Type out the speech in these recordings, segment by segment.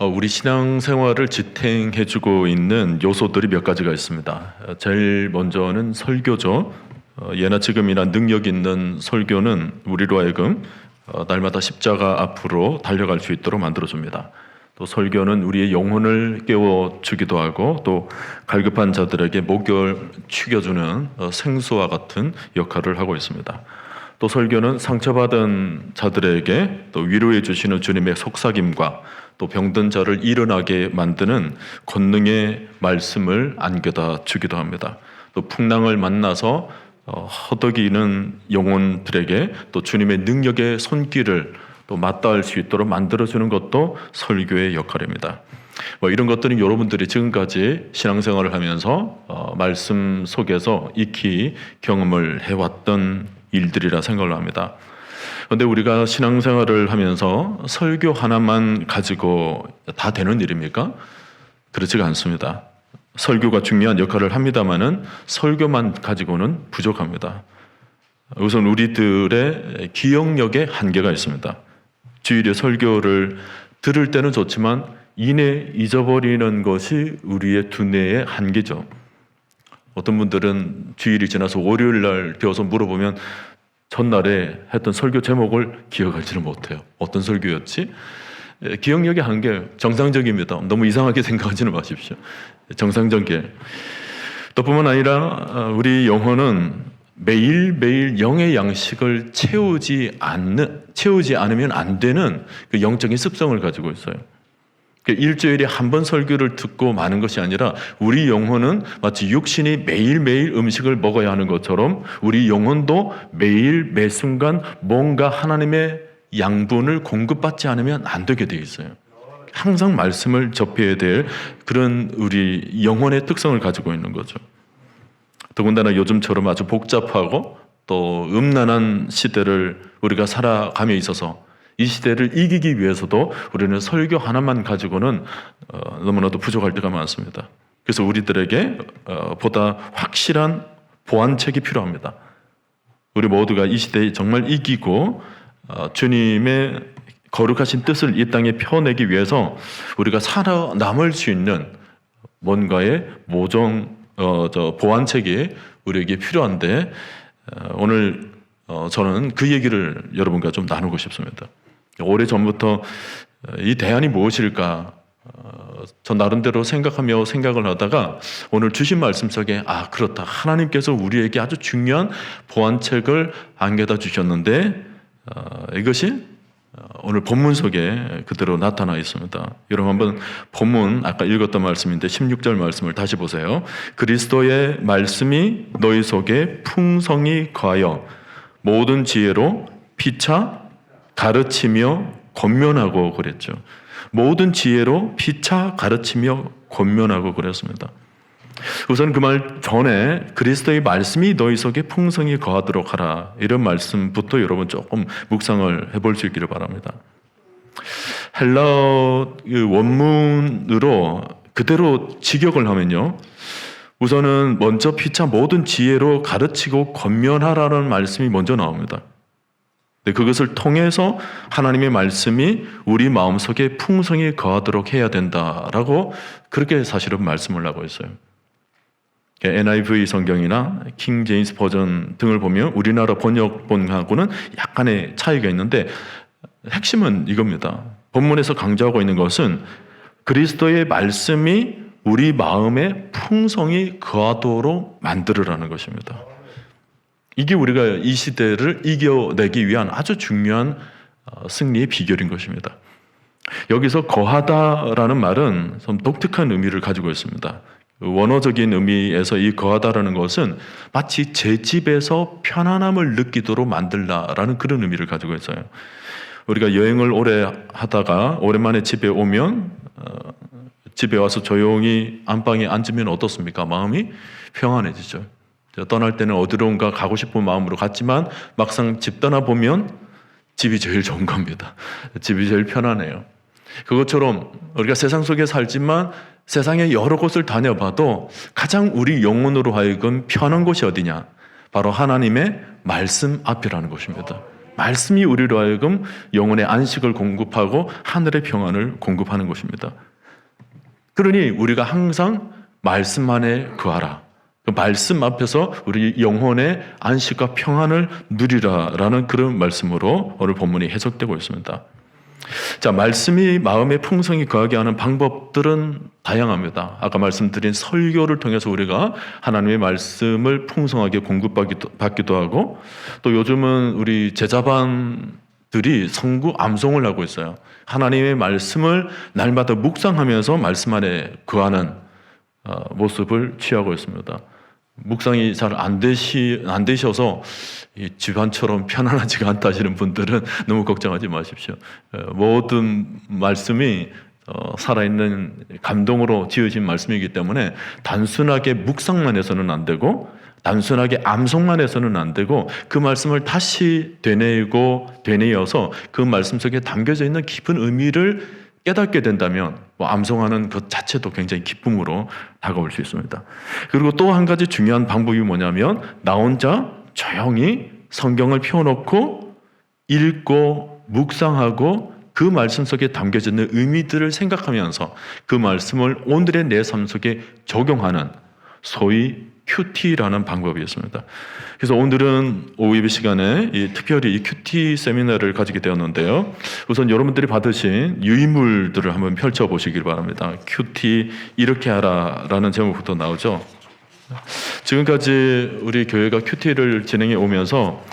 우리 신앙생활을 지탱해주고 있는 요소들이 몇 가지가 있습니다. 제일 먼저는 설교죠. 예나 지금이나 능력 있는 설교는 우리로 하여금 날마다 십자가 앞으로 달려갈 수 있도록 만들어줍니다. 또 설교는 우리의 영혼을 깨워주기도 하고 또 갈급한 자들에게 목을 축여주는 생수와 같은 역할을 하고 있습니다. 또 설교는 상처받은 자들에게 또 위로해 주시는 주님의 속삭임과 또 병든 자를 일어나게 만드는 권능의 말씀을 안겨다 주기도 합니다. 또 풍랑을 만나서 허덕이는 영혼들에게 또 주님의 능력의 손길을 또 맞닿을 수 있도록 만들어주는 것도 설교의 역할입니다. 이런 것들은 여러분들이 지금까지 신앙생활을 하면서 말씀 속에서 익히 경험을 해왔던 일들이라 생각을 합니다. 그런데 우리가 신앙생활을 하면서 설교 하나만 가지고 다 되는 일입니까? 그렇지가 않습니다. 설교가 중요한 역할을 합니다마는 설교만 가지고는 부족합니다. 우선 우리들의 기억력에 한계가 있습니다. 주일에 설교를 들을 때는 좋지만 이내 잊어버리는 것이 우리의 두뇌의 한계죠. 어떤 분들은 주일이 지나서 월요일 날 되어서 물어보면 전날에 했던 설교 제목을 기억하지를 못해요. 어떤 설교였지? 기억력의 한계, 정상적입니다. 너무 이상하게 생각하지는 마십시오. 정상적이에요. 또 뿐만 아니라 우리 영혼은 매일매일 영의 양식을 채우지 않으면 안 되는 그 영적인 습성을 가지고 있어요. 일주일에 한 번 설교를 듣고 마는 것이 아니라 우리 영혼은 마치 육신이 매일매일 음식을 먹어야 하는 것처럼 우리 영혼도 매일 매 순간 뭔가 하나님의 양분을 공급받지 않으면 안 되게 돼 있어요. 항상 말씀을 접해야 될 그런 우리 영혼의 특성을 가지고 있는 거죠. 더군다나 요즘처럼 아주 복잡하고 또 음란한 시대를 우리가 살아감에 있어서 이 시대를 이기기 위해서도 우리는 설교 하나만 가지고는 너무나도 부족할 때가 많습니다. 그래서 우리들에게 보다 확실한 보완책이 필요합니다. 우리 모두가 이 시대에 정말 이기고 주님의 거룩하신 뜻을 이 땅에 펴내기 위해서 우리가 살아남을 수 있는 뭔가의 보완책이 우리에게 필요한데 오늘 저는 그 얘기를 여러분과 좀 나누고 싶습니다. 오래전부터 이 대안이 무엇일까 저 나름대로 생각을 하다가 오늘 주신 말씀 속에 그렇다. 하나님께서 우리에게 아주 중요한 보완책을 안겨다 주셨는데 이것이 오늘 본문 속에 그대로 나타나 있습니다. 여러분 한번 본문 아까 읽었던 말씀인데 16절 말씀을 다시 보세요. 그리스도의 말씀이 너희 속에 풍성히 거하여 모든 지혜로 피차 가르치며 권면하고 그랬죠. 모든 지혜로 피차 가르치며 권면하고 그랬습니다. 우선 그 말 전에 그리스도의 말씀이 너희 속에 풍성히 거하도록 하라 이런 말씀부터 여러분 조금 묵상을 해볼 수 있기를 바랍니다. 헬라어 원문으로 그대로 직역을 하면요, 우선은 먼저 피차 모든 지혜로 가르치고 권면하라는 말씀이 먼저 나옵니다. 그것을 통해서 하나님의 말씀이 우리 마음속에 풍성히 거하도록 해야 된다라고 그렇게 사실은 말씀을 하고 있어요. NIV 성경이나 킹 제임스 버전 등을 보면 우리나라 번역본하고는 약간의 차이가 있는데 핵심은 이겁니다. 본문에서 강조하고 있는 것은 그리스도의 말씀이 우리 마음에 풍성히 거하도록 만들으라는 것입니다. 이게 우리가 이 시대를 이겨내기 위한 아주 중요한 승리의 비결인 것입니다. 여기서 거하다라는 말은 좀 독특한 의미를 가지고 있습니다. 원어적인 의미에서 이 거하다라는 것은 마치 제 집에서 편안함을 느끼도록 만들라라는 그런 의미를 가지고 있어요. 우리가 여행을 오래 하다가 오랜만에 집에 오면 집에 와서 조용히 안방에 앉으면 어떻습니까? 마음이 평안해지죠. 떠날 때는 어디론가 가고 싶은 마음으로 갔지만 막상 집 떠나보면 집이 제일 좋은 겁니다. 집이 제일 편안해요. 그것처럼 우리가 세상 속에 살지만 세상에 여러 곳을 다녀봐도 가장 우리 영혼으로 하여금 편한 곳이 어디냐? 바로 하나님의 말씀 앞이라는 것입니다. 말씀이 우리로 하여금 영혼의 안식을 공급하고 하늘의 평안을 공급하는 것입니다. 그러니 우리가 항상 말씀 안에 거하라. 그 말씀 앞에서 우리 영혼의 안식과 평안을 누리라라는 그런 말씀으로 오늘 본문이 해석되고 있습니다. 자, 말씀이 마음의 풍성이 거하게 하는 방법들은 다양합니다. 아까 말씀드린 설교를 통해서 우리가 하나님의 말씀을 풍성하게 공급받기도 하고, 또 요즘은 우리 제자반들이 성구 암송을 하고 있어요. 하나님의 말씀을 날마다 묵상하면서 말씀 안에 거하는 모습을 취하고 있습니다. 묵상이 잘 안 되셔서 이 집안처럼 편안하지가 않다 하시는 분들은 너무 걱정하지 마십시오. 모든 말씀이 살아있는 감동으로 지어진 말씀이기 때문에 단순하게 묵상만 해서는 안 되고, 단순하게 암송만 해서는 안 되고, 그 말씀을 다시 되뇌어서 그 말씀 속에 담겨져 있는 깊은 의미를 깨닫게 된다면 암송하는 것 자체도 굉장히 기쁨으로 다가올 수 있습니다. 그리고 또 한 가지 중요한 방법이 뭐냐면, 나 혼자 조용히 성경을 펴놓고 읽고 묵상하고 그 말씀 속에 담겨져 있는 의미들을 생각하면서 그 말씀을 오늘의 내 삶 속에 적용하는 소위 큐티라는 방법이 있습니다. 그래서 오늘은 오후 예배 시간에 특별히 이 큐티 세미나를 가지게 되었는데요. 우선 여러분들이 받으신 유인물들을 한번 펼쳐보시길 바랍니다. 큐티 이렇게 하라라는 제목부터 나오죠. 지금까지 우리 교회가 큐티를 진행해 오면서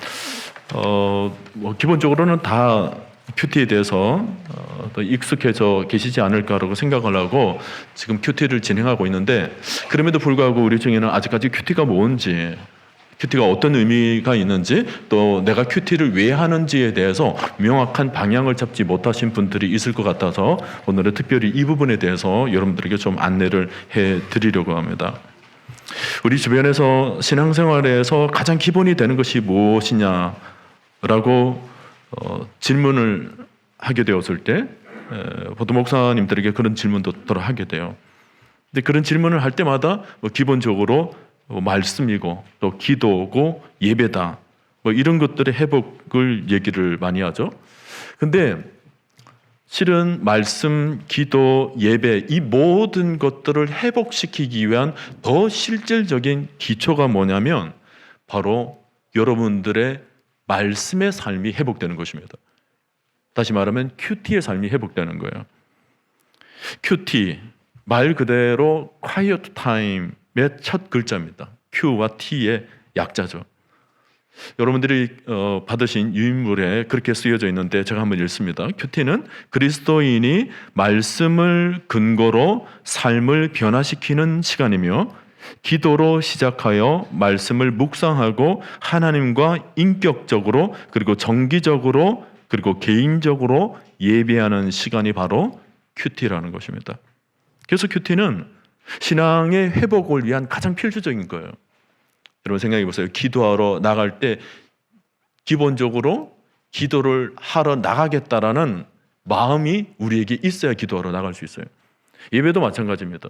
기본적으로는 다 큐티에 대해서 더 익숙해져 계시지 않을까라고 생각을 하고 지금 큐티를 진행하고 있는데, 그럼에도 불구하고 우리 중에는 아직까지 큐티가 뭔지, 큐티가 어떤 의미가 있는지, 또 내가 큐티를 왜 하는지에 대해서 명확한 방향을 잡지 못하신 분들이 있을 것 같아서 오늘은 특별히 이 부분에 대해서 여러분들에게 좀 안내를 해드리려고 합니다. 우리 주변에서 신앙생활에서 가장 기본이 되는 것이 무엇이냐라고 질문을 하게 되었을 때 보통 목사님들에게 그런 질문도 하게 돼요. 근데 그런 질문을 할 때마다 기본적으로 말씀이고 또 기도고 예배다, 이런 것들의 회복을 얘기를 많이 하죠. 근데 실은 말씀, 기도, 예배, 이 모든 것들을 회복시키기 위한 더 실질적인 기초가 뭐냐면 바로 여러분들의 말씀의 삶이 회복되는 것입니다. 다시 말하면 큐티의 삶이 회복되는 거예요. 큐티, 말 그대로 quiet time의 첫 글자입니다. Q와 T의 약자죠. 여러분들이 받으신 유인물에 그렇게 쓰여져 있는데 제가 한번 읽습니다. 큐티는 그리스도인이 말씀을 근거로 삶을 변화시키는 시간이며, 기도로 시작하여 말씀을 묵상하고 하나님과 인격적으로 그리고 정기적으로 그리고 개인적으로 예배하는 시간이 바로 큐티라는 것입니다. 그래서 큐티는 신앙의 회복을 위한 가장 필수적인 거예요. 여러분 생각해 보세요. 기도하러 나갈 때 기본적으로 기도를 하러 나가겠다라는 마음이 우리에게 있어야 기도하러 나갈 수 있어요. 예배도 마찬가지입니다.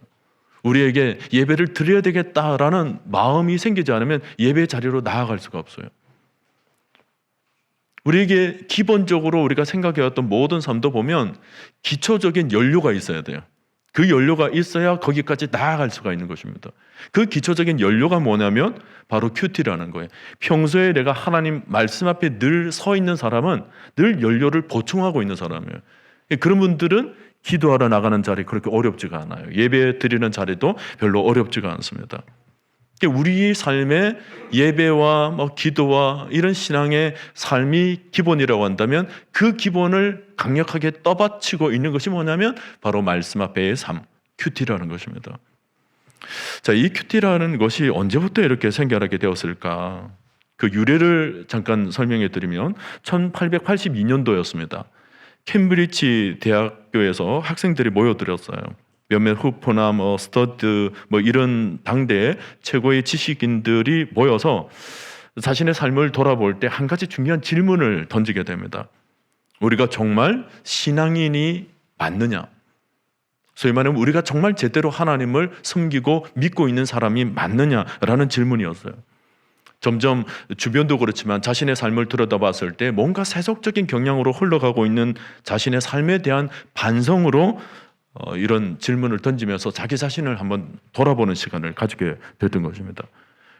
우리에게 예배를 드려야 되겠다라는 마음이 생기지 않으면 예배 자리로 나아갈 수가 없어요. 우리에게 기본적으로 우리가 생각해왔던 모든 삶도 보면 기초적인 연료가 있어야 돼요. 그 연료가 있어야 거기까지 나아갈 수가 있는 것입니다. 그 기초적인 연료가 뭐냐면 바로 큐티라는 거예요. 평소에 내가 하나님 말씀 앞에 늘 서 있는 사람은 늘 연료를 보충하고 있는 사람이에요. 그런 분들은 기도하러 나가는 자리 그렇게 어렵지가 않아요. 예배 드리는 자리도 별로 어렵지가 않습니다. 우리의 삶의 예배와 기도와 이런 신앙의 삶이 기본이라고 한다면 그 기본을 강력하게 떠받치고 있는 것이 뭐냐면 바로 말씀 앞에의 삶, 큐티라는 것입니다. 자, 이 큐티라는 것이 언제부터 이렇게 생겨나게 되었을까? 그 유래를 잠깐 설명해 드리면 1882년도였습니다. 캠브리지 대학교에서 학생들이 모여들었어요. 몇몇 후퍼나 스터드 이런 당대의 최고의 지식인들이 모여서 자신의 삶을 돌아볼 때 한 가지 중요한 질문을 던지게 됩니다. 우리가 정말 신앙인이 맞느냐? 소위 말하면 우리가 정말 제대로 하나님을 섬기고 믿고 있는 사람이 맞느냐라는 질문이었어요. 점점 주변도 그렇지만 자신의 삶을 들여다봤을 때 뭔가 세속적인 경향으로 흘러가고 있는 자신의 삶에 대한 반성으로 이런 질문을 던지면서 자기 자신을 한번 돌아보는 시간을 가지게 됐던 것입니다.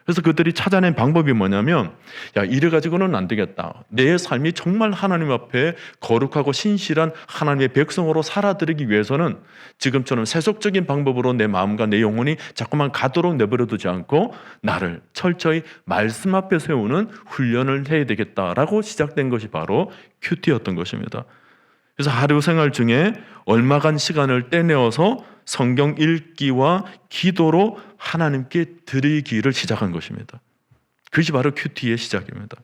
그래서 그들이 찾아낸 방법이 뭐냐면, 야, 이래 가지고는 안 되겠다. 내 삶이 정말 하나님 앞에 거룩하고 신실한 하나님의 백성으로 살아들이기 위해서는 지금처럼 세속적인 방법으로 내 마음과 내 영혼이 자꾸만 가도록 내버려두지 않고 나를 철저히 말씀 앞에 세우는 훈련을 해야 되겠다라고 시작된 것이 바로 큐티였던 것입니다. 그래서 하루 생활 중에 얼마간 시간을 떼내어서 성경 읽기와 기도로 하나님께 드리기를 시작한 것입니다. 그것이 바로 큐티의 시작입니다.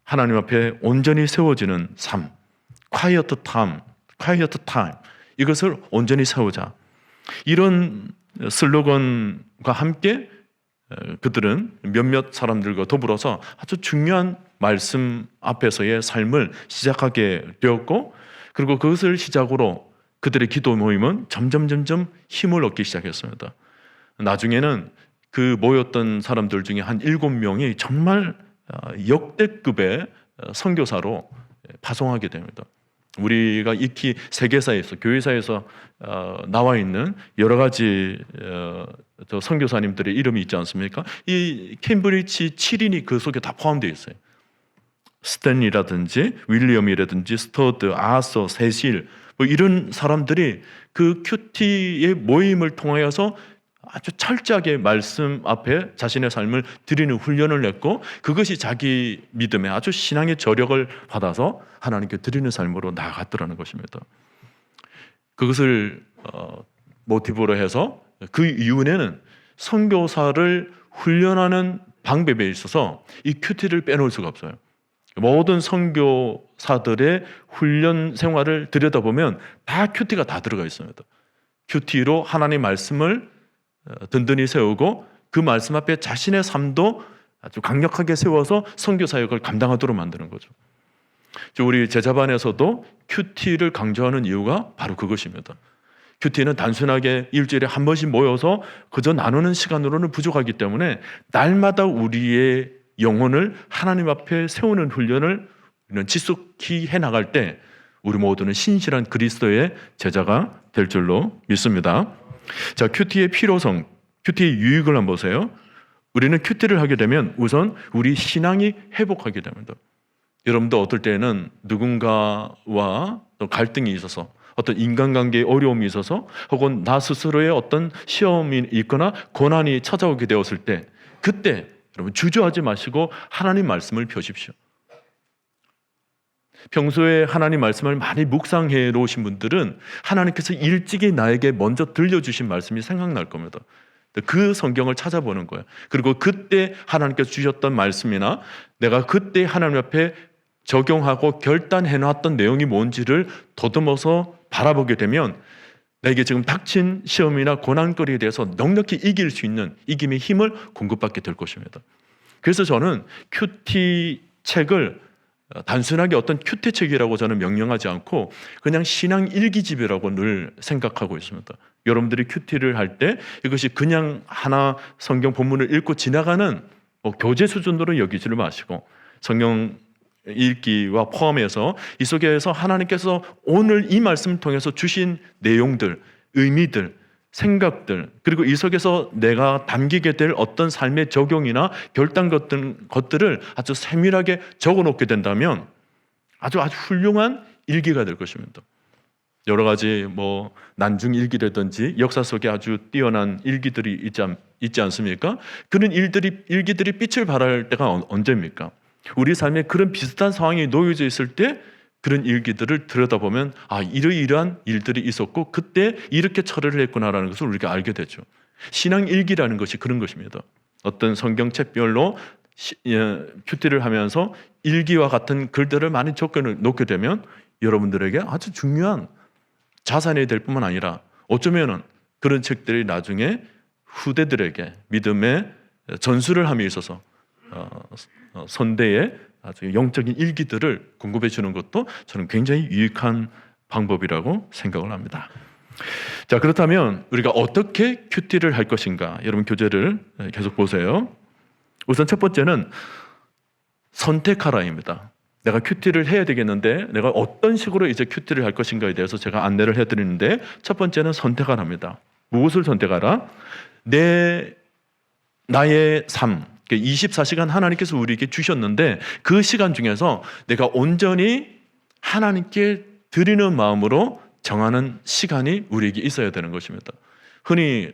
하나님 앞에 온전히 세워지는 삶, quiet time, 이것을 온전히 세우자. 이런 슬로건과 함께 그들은 몇몇 사람들과 더불어서 아주 중요한 말씀 앞에서의 삶을 시작하게 되었고, 그리고 그것을 시작으로 그들의 기도 모임은 점점 힘을 얻기 시작했습니다. 나중에는 그 모였던 사람들 중에 한 7명이 정말 역대급의 선교사로 파송하게 됩니다. 우리가 익히 세계사에서, 교회사에서 나와 있는 여러 가지 선교사님들의 이름이 있지 않습니까? 이 캠브리지 7인이 그 속에 다 포함되어 있어요. 스탠리라든지 윌리엄이라든지 스터드, 아서, 세실, 뭐 이런 사람들이 그 큐티의 모임을 통하여서 아주 철저하게 말씀 앞에 자신의 삶을 드리는 훈련을 냈고, 그것이 자기 믿음의 아주 신앙의 저력을 받아서 하나님께 드리는 삶으로 나아갔더라는 것입니다. 그것을 모티브로 해서 그 이후에는 선교사를 훈련하는 방법에 있어서 이 큐티를 빼놓을 수가 없어요. 모든 선교사들의 훈련 생활을 들여다보면 다 큐티가 다 들어가 있습니다. 큐티로 하나님의 말씀을 든든히 세우고 그 말씀 앞에 자신의 삶도 아주 강력하게 세워서 선교 사역을 감당하도록 만드는 거죠. 우리 제자반에서도 큐티를 강조하는 이유가 바로 그것입니다. 큐티는 단순하게 일주일에 한 번씩 모여서 그저 나누는 시간으로는 부족하기 때문에 날마다 우리의 영혼을 하나님 앞에 세우는 훈련을 지속히 해나갈 때 우리 모두는 신실한 그리스도의 제자가 될 줄로 믿습니다. 자, 큐티의 필요성, 큐티의 유익을 한번 보세요. 우리는 큐티를 하게 되면 우선 우리 신앙이 회복하게 됩니다. 여러분도 어떨 때는 누군가와 또 갈등이 있어서, 어떤 인간관계에 어려움이 있어서, 혹은 나 스스로의 어떤 시험이 있거나 고난이 찾아오게 되었을 때, 그때 여러분 주저하지 마시고 하나님 말씀을 펴십시오. 평소에 하나님 말씀을 많이 묵상해 놓으신 분들은 하나님께서 일찍이 나에게 먼저 들려주신 말씀이 생각날 겁니다. 그 성경을 찾아보는 거예요. 그리고 그때 하나님께서 주셨던 말씀이나 내가 그때 하나님 앞에 적용하고 결단해 놨던 내용이 뭔지를 더듬어서 바라보게 되면 나에게 지금 닥친 시험이나 고난거리에 대해서 넉넉히 이길 수 있는 이김의 힘을 공급받게 될 것입니다. 그래서 저는 큐티 책을 단순하게 어떤 큐티 책이라고 저는 명령하지 않고 그냥 신앙 일기집이라고 늘 생각하고 있습니다. 여러분들이 큐티를 할 때 이것이 그냥 하나 성경 본문을 읽고 지나가는 교재 수준으로 여기지를 마시고, 성경 읽기와 포함해서 이 속에서 하나님께서 오늘 이 말씀을 통해서 주신 내용들, 의미들, 생각들, 그리고 이 속에서 내가 담기게 될 어떤 삶의 적용이나 결단 같은 것들을 아주 세밀하게 적어놓게 된다면 아주 훌륭한 일기가 될 것입니다. 여러 가지 난중 일기라든지 역사 속에 아주 뛰어난 일기들이 있지 않습니까? 그런 일기들이 빛을 발할 때가 언제입니까? 우리 삶에 그런 비슷한 상황이 놓여져 있을 때 그런 일기들을 들여다보면 이러이러한 일들이 있었고 그때 이렇게 처리를 했구나라는 것을 우리가 알게 되죠. 신앙 일기라는 것이 그런 것입니다. 어떤 성경책별로 큐티를 하면서 일기와 같은 글들을 많이 적어놓게 되면 여러분들에게 아주 중요한 자산이 될 뿐만 아니라 어쩌면 그런 책들이 나중에 후대들에게 믿음의 전수를 함에 있어서 선대의 아주 영적인 일기들을 공급해 주는 것도 저는 굉장히 유익한 방법이라고 생각을 합니다. 자, 그렇다면 우리가 어떻게 큐티를 할 것인가? 여러분 교재를 계속 보세요. 우선 첫 번째는 선택하라입니다. 내가 큐티를 해야 되겠는데 내가 어떤 식으로 이제 큐티를 할 것인가에 대해서 제가 안내를 해드리는데, 첫 번째는 선택하랍니다. 무엇을 선택하라? 나의 삶, 24시간 하나님께서 우리에게 주셨는데 그 시간 중에서 내가 온전히 하나님께 드리는 마음으로 정하는 시간이 우리에게 있어야 되는 것입니다. 흔히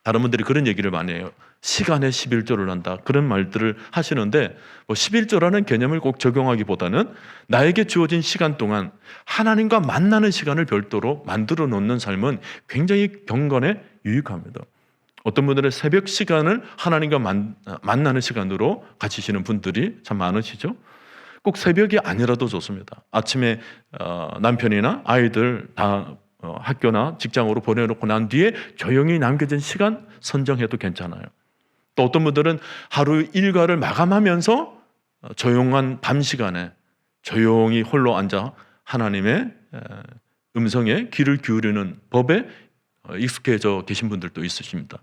다른 분들이 그런 얘기를 많이 해요. 시간에 11조를 한다, 그런 말들을 하시는데, 11조라는 개념을 꼭 적용하기보다는 나에게 주어진 시간 동안 하나님과 만나는 시간을 별도로 만들어 놓는 삶은 굉장히 경건에 유익합니다. 어떤 분들은 새벽 시간을 하나님과 만나는 시간으로 가지시는 분들이 참 많으시죠. 꼭 새벽이 아니라도 좋습니다. 아침에 남편이나 아이들 다 학교나 직장으로 보내놓고 난 뒤에 조용히 남겨진 시간 선정해도 괜찮아요. 또 어떤 분들은 하루 일과를 마감하면서 조용한 밤 시간에 조용히 홀로 앉아 하나님의 음성에 귀를 기울이는 법에 익숙해져 계신 분들도 있으십니다.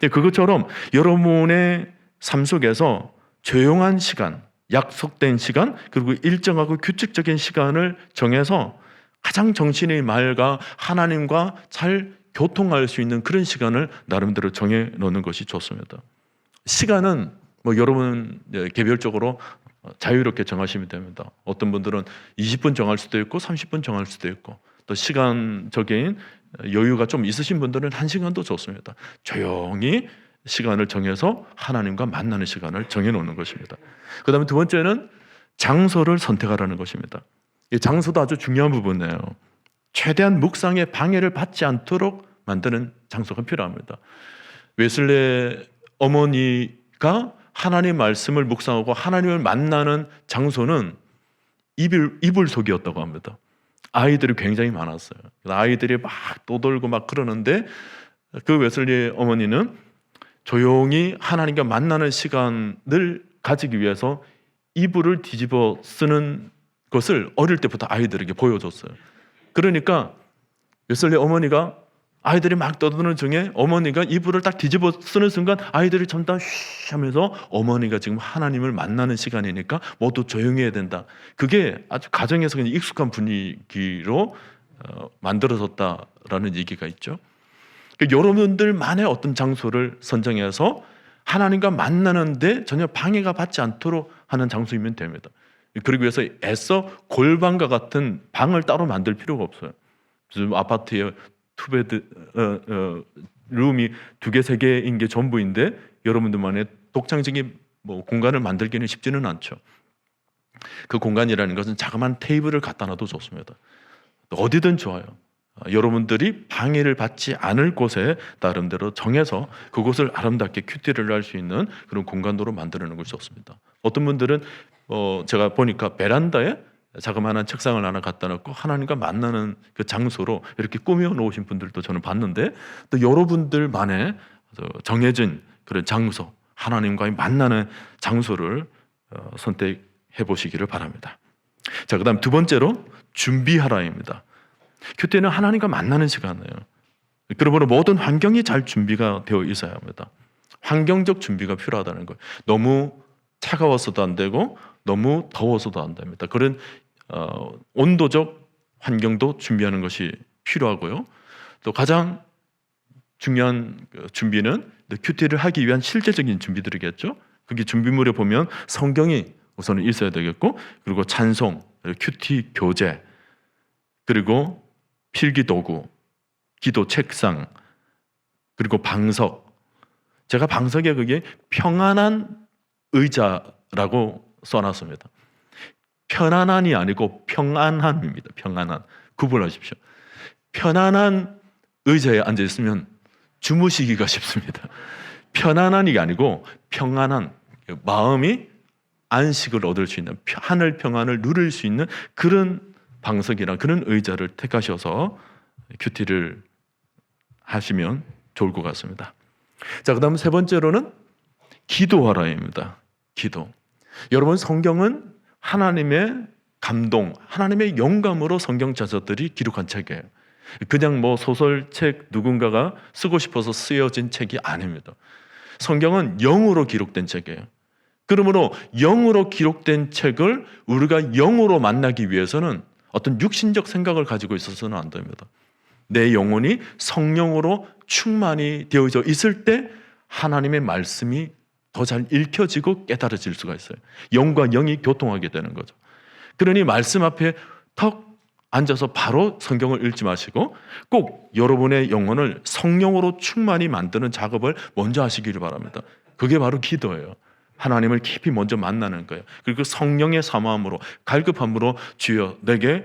그것처럼 여러분의 삶 속에서 조용한 시간, 약속된 시간, 그리고 일정하고 규칙적인 시간을 정해서 가장 정신이 맑아 하나님과 잘 교통할 수 있는 그런 시간을 나름대로 정해 놓는 것이 좋습니다. 시간은 여러분 개별적으로 자유롭게 정하시면 됩니다. 어떤 분들은 20분 정할 수도 있고 30분 정할 수도 있고, 또 시간적인 여유가 좀 있으신 분들은 1시간도 좋습니다. 조용히 시간을 정해서 하나님과 만나는 시간을 정해놓는 것입니다. 그 다음에 두 번째는 장소를 선택하라는 것입니다. 이 장소도 아주 중요한 부분이에요. 최대한 묵상에 방해를 받지 않도록 만드는 장소가 필요합니다. 웨슬레 어머니가 하나님 말씀을 묵상하고 하나님을 만나는 장소는 이불 속이었다고 합니다. 아이들이 굉장히 많았어요. 아이들이 막 떠돌고 막 그러는데 그 웨슬리 어머니는 조용히 하나님과 만나는 시간을 가지기 위해서 이불을 뒤집어 쓰는 것을 어릴 때부터 아이들에게 보여줬어요. 그러니까 웨슬리 어머니가 아이들이 막 떠드는 중에 어머니가 이불을 딱 뒤집어 쓰는 순간 아이들이 전부 다 쉬 하면서 어머니가 지금 하나님을 만나는 시간이니까 모두 조용히 해야 된다. 그게 아주 가정에서 그냥 익숙한 분위기로 만들어졌다라는 얘기가 있죠. 여러분들만의 어떤 장소를 선정해서 하나님과 만나는데 전혀 방해가 받지 않도록 하는 장소이면 됩니다. 그러기 위해서 애써 골방과 같은 방을 따로 만들 필요가 없어요. 아파트에 투베드 룸이 2개, 3개인 게 전부인데 여러분들만의 독창적인 공간을 만들기는 쉽지는 않죠. 그 공간이라는 것은 자그마한 테이블을 갖다 놔도 좋습니다. 어디든 좋아요. 여러분들이 방해를 받지 않을 곳에 나름대로 정해서 그곳을 아름답게 큐티를 할 수 있는 그런 공간으로 만드는 것이 좋습니다. 어떤 분들은 제가 보니까 베란다에 자그마한 책상을 하나 갖다 놓고 하나님과 만나는 그 장소로 이렇게 꾸며 놓으신 분들도 저는 봤는데, 또 여러분들만의 정해진 그런 장소, 하나님과의 만나는 장소를 선택해 보시기를 바랍니다. 자, 그다음 두 번째로 준비하라입니다. 큐티는 하나님과 만나는 시간이에요. 그러므로 모든 환경이 잘 준비가 되어 있어야 합니다. 환경적 준비가 필요하다는 거예요. 너무 차가워서도 안 되고 너무 더워서도 안 됩니다. 그런 온도적 환경도 준비하는 것이 필요하고요. 또 가장 중요한 준비는 큐티를 하기 위한 실제적인 준비들이겠죠. 그게 준비물에 보면 성경이 우선은 있어야 되겠고, 그리고 찬송, 큐티 교재, 그리고 필기 도구, 기도 책상, 그리고 방석. 제가 방석에 그게 평안한 의자라고 써놨습니다. 편안한이 아니고 평안함입니다. 평안한. 구분하십시오. 편안한 의자에 앉아 있으면 주무시기가 쉽습니다. 편안한이 아니고 평안한, 마음이 안식을 얻을 수 있는, 하늘 평안을 누릴 수 있는 그런 방석이나 그런 의자를 택하셔서 큐티를 하시면 좋을 것 같습니다. 자, 그다음 세 번째로는 기도하라입니다. 기도. 여러분, 성경은 하나님의 감동, 하나님의 영감으로 성경 저자들이 기록한 책이에요. 그냥 소설책 누군가가 쓰고 싶어서 쓰여진 책이 아닙니다. 성경은 영으로 기록된 책이에요. 그러므로 영으로 기록된 책을 우리가 영으로 만나기 위해서는 어떤 육신적 생각을 가지고 있어서는 안 됩니다. 내 영혼이 성령으로 충만히 되어져 있을 때 하나님의 말씀이 더 잘 읽혀지고 깨달아질 수가 있어요. 영과 영이 교통하게 되는 거죠. 그러니 말씀 앞에 턱 앉아서 바로 성경을 읽지 마시고 꼭 여러분의 영혼을 성령으로 충만히 만드는 작업을 먼저 하시기를 바랍니다. 그게 바로 기도예요. 하나님을 깊이 먼저 만나는 거예요. 그리고 성령의 사모함으로 갈급함으로 주여 내게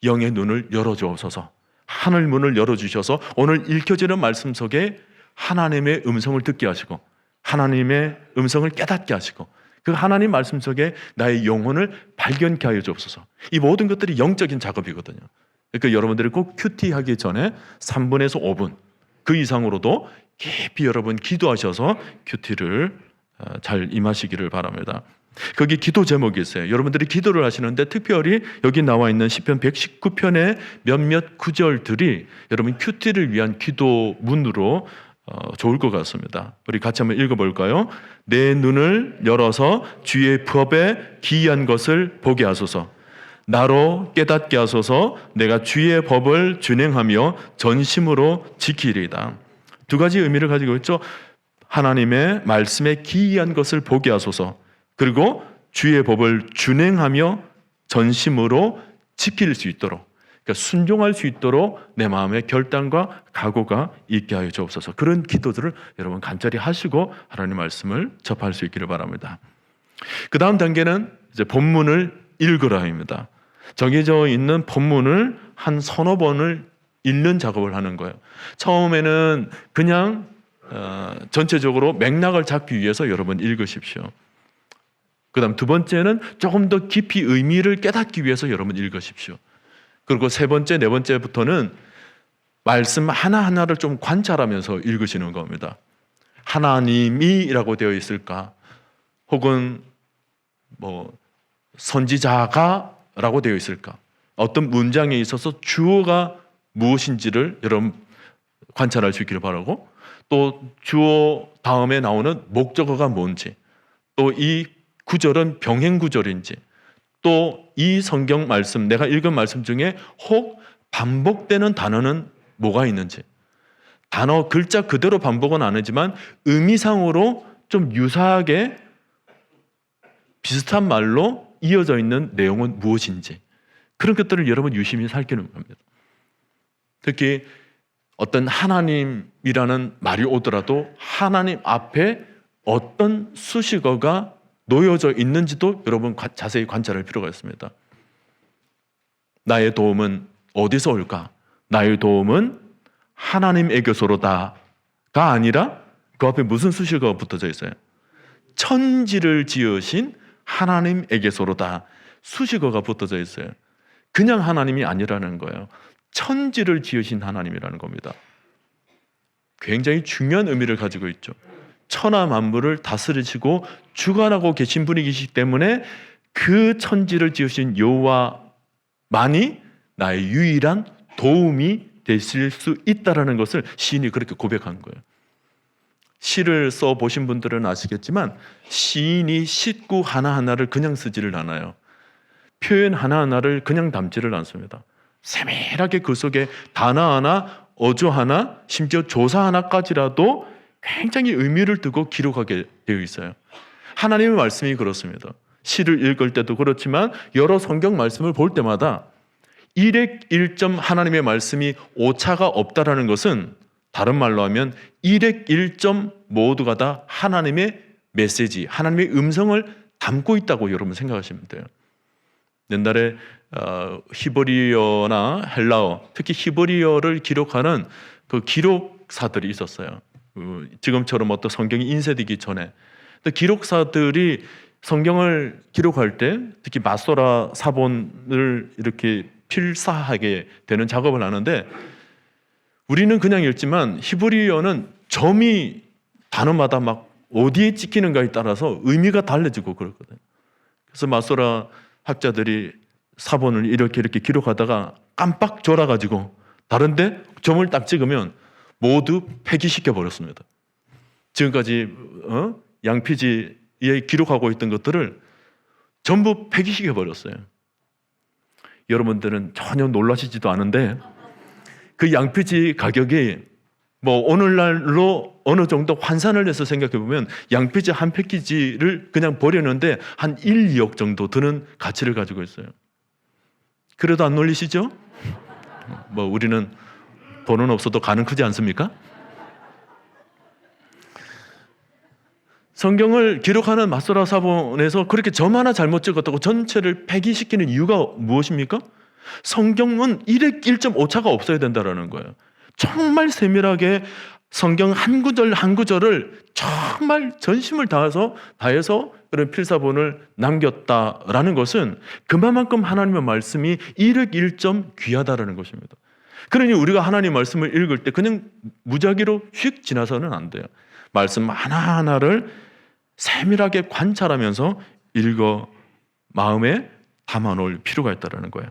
영의 눈을 열어주옵소서, 하늘 문을 열어주셔서 오늘 읽혀지는 말씀 속에 하나님의 음성을 듣게 하시고 하나님의 음성을 깨닫게 하시고 그 하나님 말씀 속에 나의 영혼을 발견케 하여 주옵소서. 이 모든 것들이 영적인 작업이거든요. 그러니까 여러분들이 꼭 큐티 하기 전에 3분에서 5분 그 이상으로도 깊이 여러분 기도하셔서 큐티를 잘 임하시기를 바랍니다. 거기 기도 제목이 있어요. 여러분들이 기도를 하시는데 특별히 여기 나와 있는 시편 119편의 몇몇 구절들이 여러분 큐티를 위한 기도문으로 좋을 것 같습니다. 우리 같이 한번 읽어볼까요? 내 눈을 열어서 주의 법에 기이한 것을 보게 하소서. 나로 깨닫게 하소서. 내가 주의 법을 준행하며 전심으로 지키리이다. 두 가지 의미를 가지고 있죠. 하나님의 말씀에 기이한 것을 보게 하소서. 그리고 주의 법을 준행하며 전심으로 지킬 수 있도록, 그러니까 순종할 수 있도록 내 마음의 결단과 각오가 있게 하여 주옵소서. 그런 기도들을 여러분 간절히 하시고 하나님 말씀을 접할 수 있기를 바랍니다. 그 다음 단계는 이제 본문을 읽으라입니다. 정해져 있는 본문을 한 서너 번을 읽는 작업을 하는 거예요. 처음에는 그냥 전체적으로 맥락을 잡기 위해서 여러분 읽으십시오. 그 다음 두 번째는 조금 더 깊이 의미를 깨닫기 위해서 여러분 읽으십시오. 그리고 세 번째, 네 번째부터는 말씀 하나하나를 좀 관찰하면서 읽으시는 겁니다. 하나님이라고 되어 있을까? 혹은 선지자가 라고 되어 있을까? 어떤 문장에 있어서 주어가 무엇인지를 여러분 관찰할 수 있기를 바라고, 또 주어 다음에 나오는 목적어가 뭔지, 또 이 구절은 병행 구절인지, 또 이 성경 말씀, 내가 읽은 말씀 중에 혹 반복되는 단어는 뭐가 있는지, 단어 글자 그대로 반복은 안 하지만 의미상으로 좀 유사하게 비슷한 말로 이어져 있는 내용은 무엇인지, 그런 것들을 여러분 유심히 살피는 겁니다. 특히 어떤 하나님이라는 말이 오더라도 하나님 앞에 어떤 수식어가 놓여져 있는지도 여러분 자세히 관찰할 필요가 있습니다. 나의 도움은 어디서 올까? 나의 도움은 하나님에게서로다가 아니라 그 앞에 무슨 수식어가 붙어져 있어요? 천지를 지으신 하나님에게서로다. 수식어가 붙어져 있어요. 그냥 하나님이 아니라는 거예요. 천지를 지으신 하나님이라는 겁니다. 굉장히 중요한 의미를 가지고 있죠. 천하 만물을 다스리시고 주관하고 계신 분이기 때문에 그 천지를 지으신 여호와만이 나의 유일한 도움이 되실 수 있다라는 것을 시인이 그렇게 고백한 거예요. 시를 써보신 분들은 아시겠지만 시인이 시구 하나하나를 그냥 쓰지를 않아요. 표현 하나하나를 그냥 담지를 않습니다. 세밀하게 그 속에 단어 하나, 어조 하나, 심지어 조사 하나까지라도 굉장히 의미를 두고 기록하게 되어 있어요. 하나님의 말씀이 그렇습니다. 시를 읽을 때도 그렇지만 여러 성경 말씀을 볼 때마다 일액일점 하나님의 말씀이 오차가 없다라는 것은 다른 말로 하면 일액일점 모두가 다 하나님의 메시지, 하나님의 음성을 담고 있다고 여러분 생각하시면 돼요. 옛날에 히브리어나 헬라어, 특히 히브리어를 기록하는 그 기록사들이 있었어요. 지금처럼 어떤 성경이 인쇄되기 전에 기록사들이 성경을 기록할 때 특히 마소라 사본을 이렇게 필사하게 되는 작업을 하는데, 우리는 그냥 읽지만 히브리어는 점이 단어마다 막 어디에 찍히는가에 따라서 의미가 달라지고 그렇거든요. 그래서 마소라 학자들이 사본을 이렇게 기록하다가 깜빡 졸아가지고 다른데 점을 딱 찍으면 모두 폐기시켜 버렸습니다. 지금까지 양피지에 기록하고 있던 것들을 전부 폐기시켜 버렸어요. 여러분들은 전혀 놀라시지도 않은데 그 양피지 가격이 뭐 오늘날로 어느 정도 환산을 해서 생각해 보면 양피지 한 패키지를 그냥 버렸는데 한 1, 2억 정도 드는 가치를 가지고 있어요. 그래도 안 놀리시죠? 뭐 우리는 돈은 없어도 간은 크지 않습니까? 성경을 기록하는 마소라 사본에서 그렇게 점 하나 잘못 찍었다고 전체를 폐기시키는 이유가 무엇입니까? 성경은 1.5차가 없어야 된다는 거예요. 정말 세밀하게 성경 한 구절 한 구절을 정말 전심을 다해서 그런 필사본을 남겼다라는 것은 그만큼 하나님의 말씀이 1점 귀하다라는 것입니다. 그러니 우리가 하나님 말씀을 읽을 때 그냥 무작위로 휙 지나서는 안 돼요. 말씀 하나하나를 세밀하게 관찰하면서 읽어 마음에 담아놓을 필요가 있다는 거예요.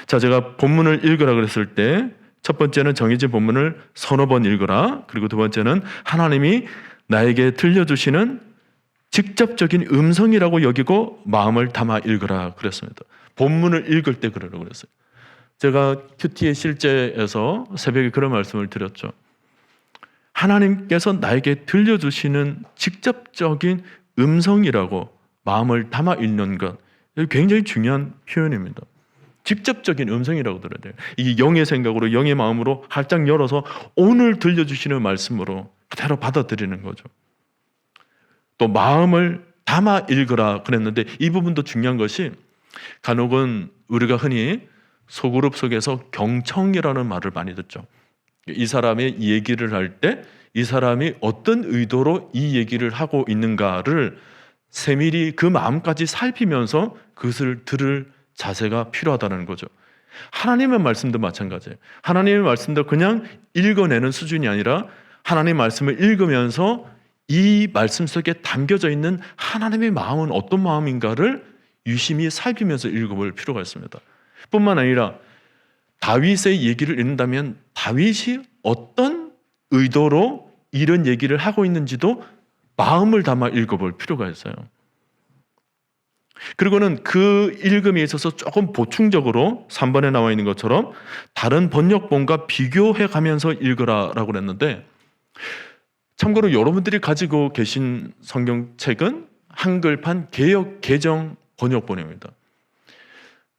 자, 제가 본문을 읽으라 그랬을 때 첫 번째는 정해진 본문을 서너 번 읽어라. 그리고 두 번째는 하나님이 나에게 들려주시는 직접적인 음성이라고 여기고 마음을 담아 읽으라 그랬습니다. 본문을 읽을 때 그러라고 그랬어요. 제가 큐티의 실제에서 새벽에 그런 말씀을 드렸죠. 하나님께서 나에게 들려주시는 직접적인 음성이라고 마음을 담아 읽는 것, 굉장히 중요한 표현입니다. 직접적인 음성이라고 들어야 돼요. 이게 영의 생각으로 영의 마음으로 활짝 열어서 오늘 들려주시는 말씀으로 그대로 받아들이는 거죠. 또 마음을 담아 읽으라 그랬는데 이 부분도 중요한 것이 간혹은 우리가 흔히 소그룹 속에서 경청이라는 말을 많이 듣죠. 이 사람의 이 얘기를 할 때 이 사람이 어떤 의도로 이 얘기를 하고 있는가를 세밀히 그 마음까지 살피면서 그것을 들을 자세가 필요하다는 거죠. 하나님의 말씀도 마찬가지예요. 하나님의 말씀도 그냥 읽어내는 수준이 아니라 하나님의 말씀을 읽으면서 이 말씀 속에 담겨져 있는 하나님의 마음은 어떤 마음인가를 유심히 살피면서 읽어볼 필요가 있습니다. 뿐만 아니라 다윗의 얘기를 읽는다면 다윗이 어떤 의도로 이런 얘기를 하고 있는지도 마음을 담아 읽어볼 필요가 있어요. 그리고는 그 읽음에 있어서 조금 보충적으로 3번에 나와 있는 것처럼 다른 번역본과 비교해 가면서 읽으라라고 그랬는데, 참고로 여러분들이 가지고 계신 성경책은 한글판 개역 개정 번역본입니다.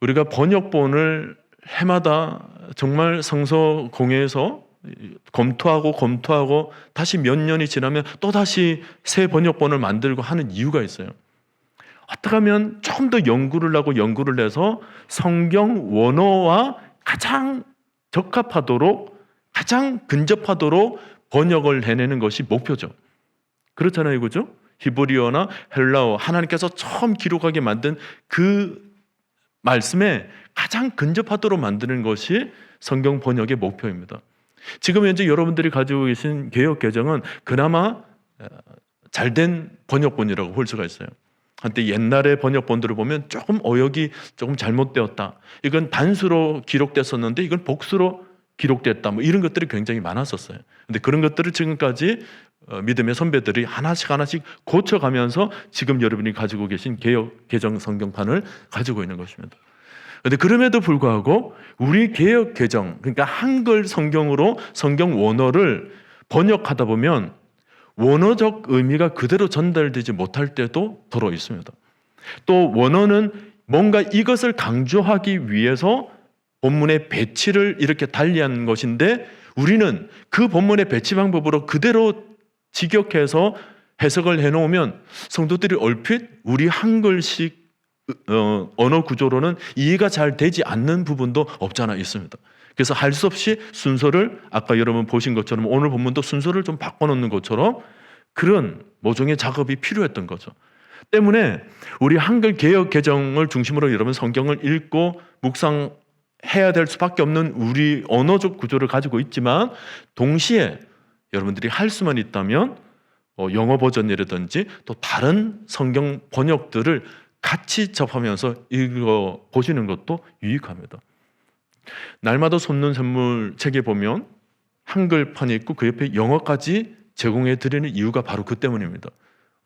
우리가 번역본을 해마다 정말 성서 공회에서 검토하고 다시 몇 년이 지나면 또다시 새 번역본을 만들고 하는 이유가 있어요. 어떻게 하면 조금 더 연구를 해서 성경 원어와 가장 적합하도록, 가장 근접하도록 번역을 해내는 것이 목표죠. 그렇잖아요, 그죠? 히브리어나 헬라어, 하나님께서 처음 기록하게 만든 그 말씀에 가장 근접하도록 만드는 것이 성경 번역의 목표입니다. 지금 현재 여러분들이 가지고 계신 개역 개정은 그나마 잘된 번역본이라고 볼 수가 있어요. 한때 옛날의 번역본들을 보면 조금 어역이 조금 잘못되었다, 이건 단수로 기록됐었는데 이건 복수로 기록됐다, 뭐 이런 것들이 굉장히 많았었어요. 근데 그런 것들을 지금까지 믿음의 선배들이 하나씩 고쳐가면서 지금 여러분이 가지고 계신 개역 개정 성경판을 가지고 있는 것입니다. 그런데 그럼에도 불구하고 우리 개역 개정, 그러니까 한글 성경으로 성경 원어를 번역하다 보면 원어적 의미가 그대로 전달되지 못할 때도 더러 있습니다. 또 원어는 뭔가 이것을 강조하기 위해서 본문의 배치를 이렇게 달리한 것인데, 우리는 그 본문의 배치 방법으로 그대로 직역해서 해석을 해놓으면 성도들이 얼핏 우리 한글식 언어 구조로는 이해가 잘 되지 않는 부분도 없잖아 있습니다. 그래서 할 수 없이 순서를, 아까 여러분 보신 것처럼 오늘 본문도 순서를 좀 바꿔놓는 것처럼 그런 모종의 작업이 필요했던 거죠. 때문에 우리 한글 개역 개정을 중심으로 여러분 성경을 읽고 묵상해야 될 수밖에 없는 우리 언어적 구조를 가지고 있지만, 동시에 여러분들이 할 수만 있다면 영어 버전이라든지 또 다른 성경 번역들을 같이 접하면서 읽어보시는 것도 유익합니다. 날마다 솟는 샘물 책에 보면 한글판이 있고 그 옆에 영어까지 제공해 드리는 이유가 바로 그 때문입니다.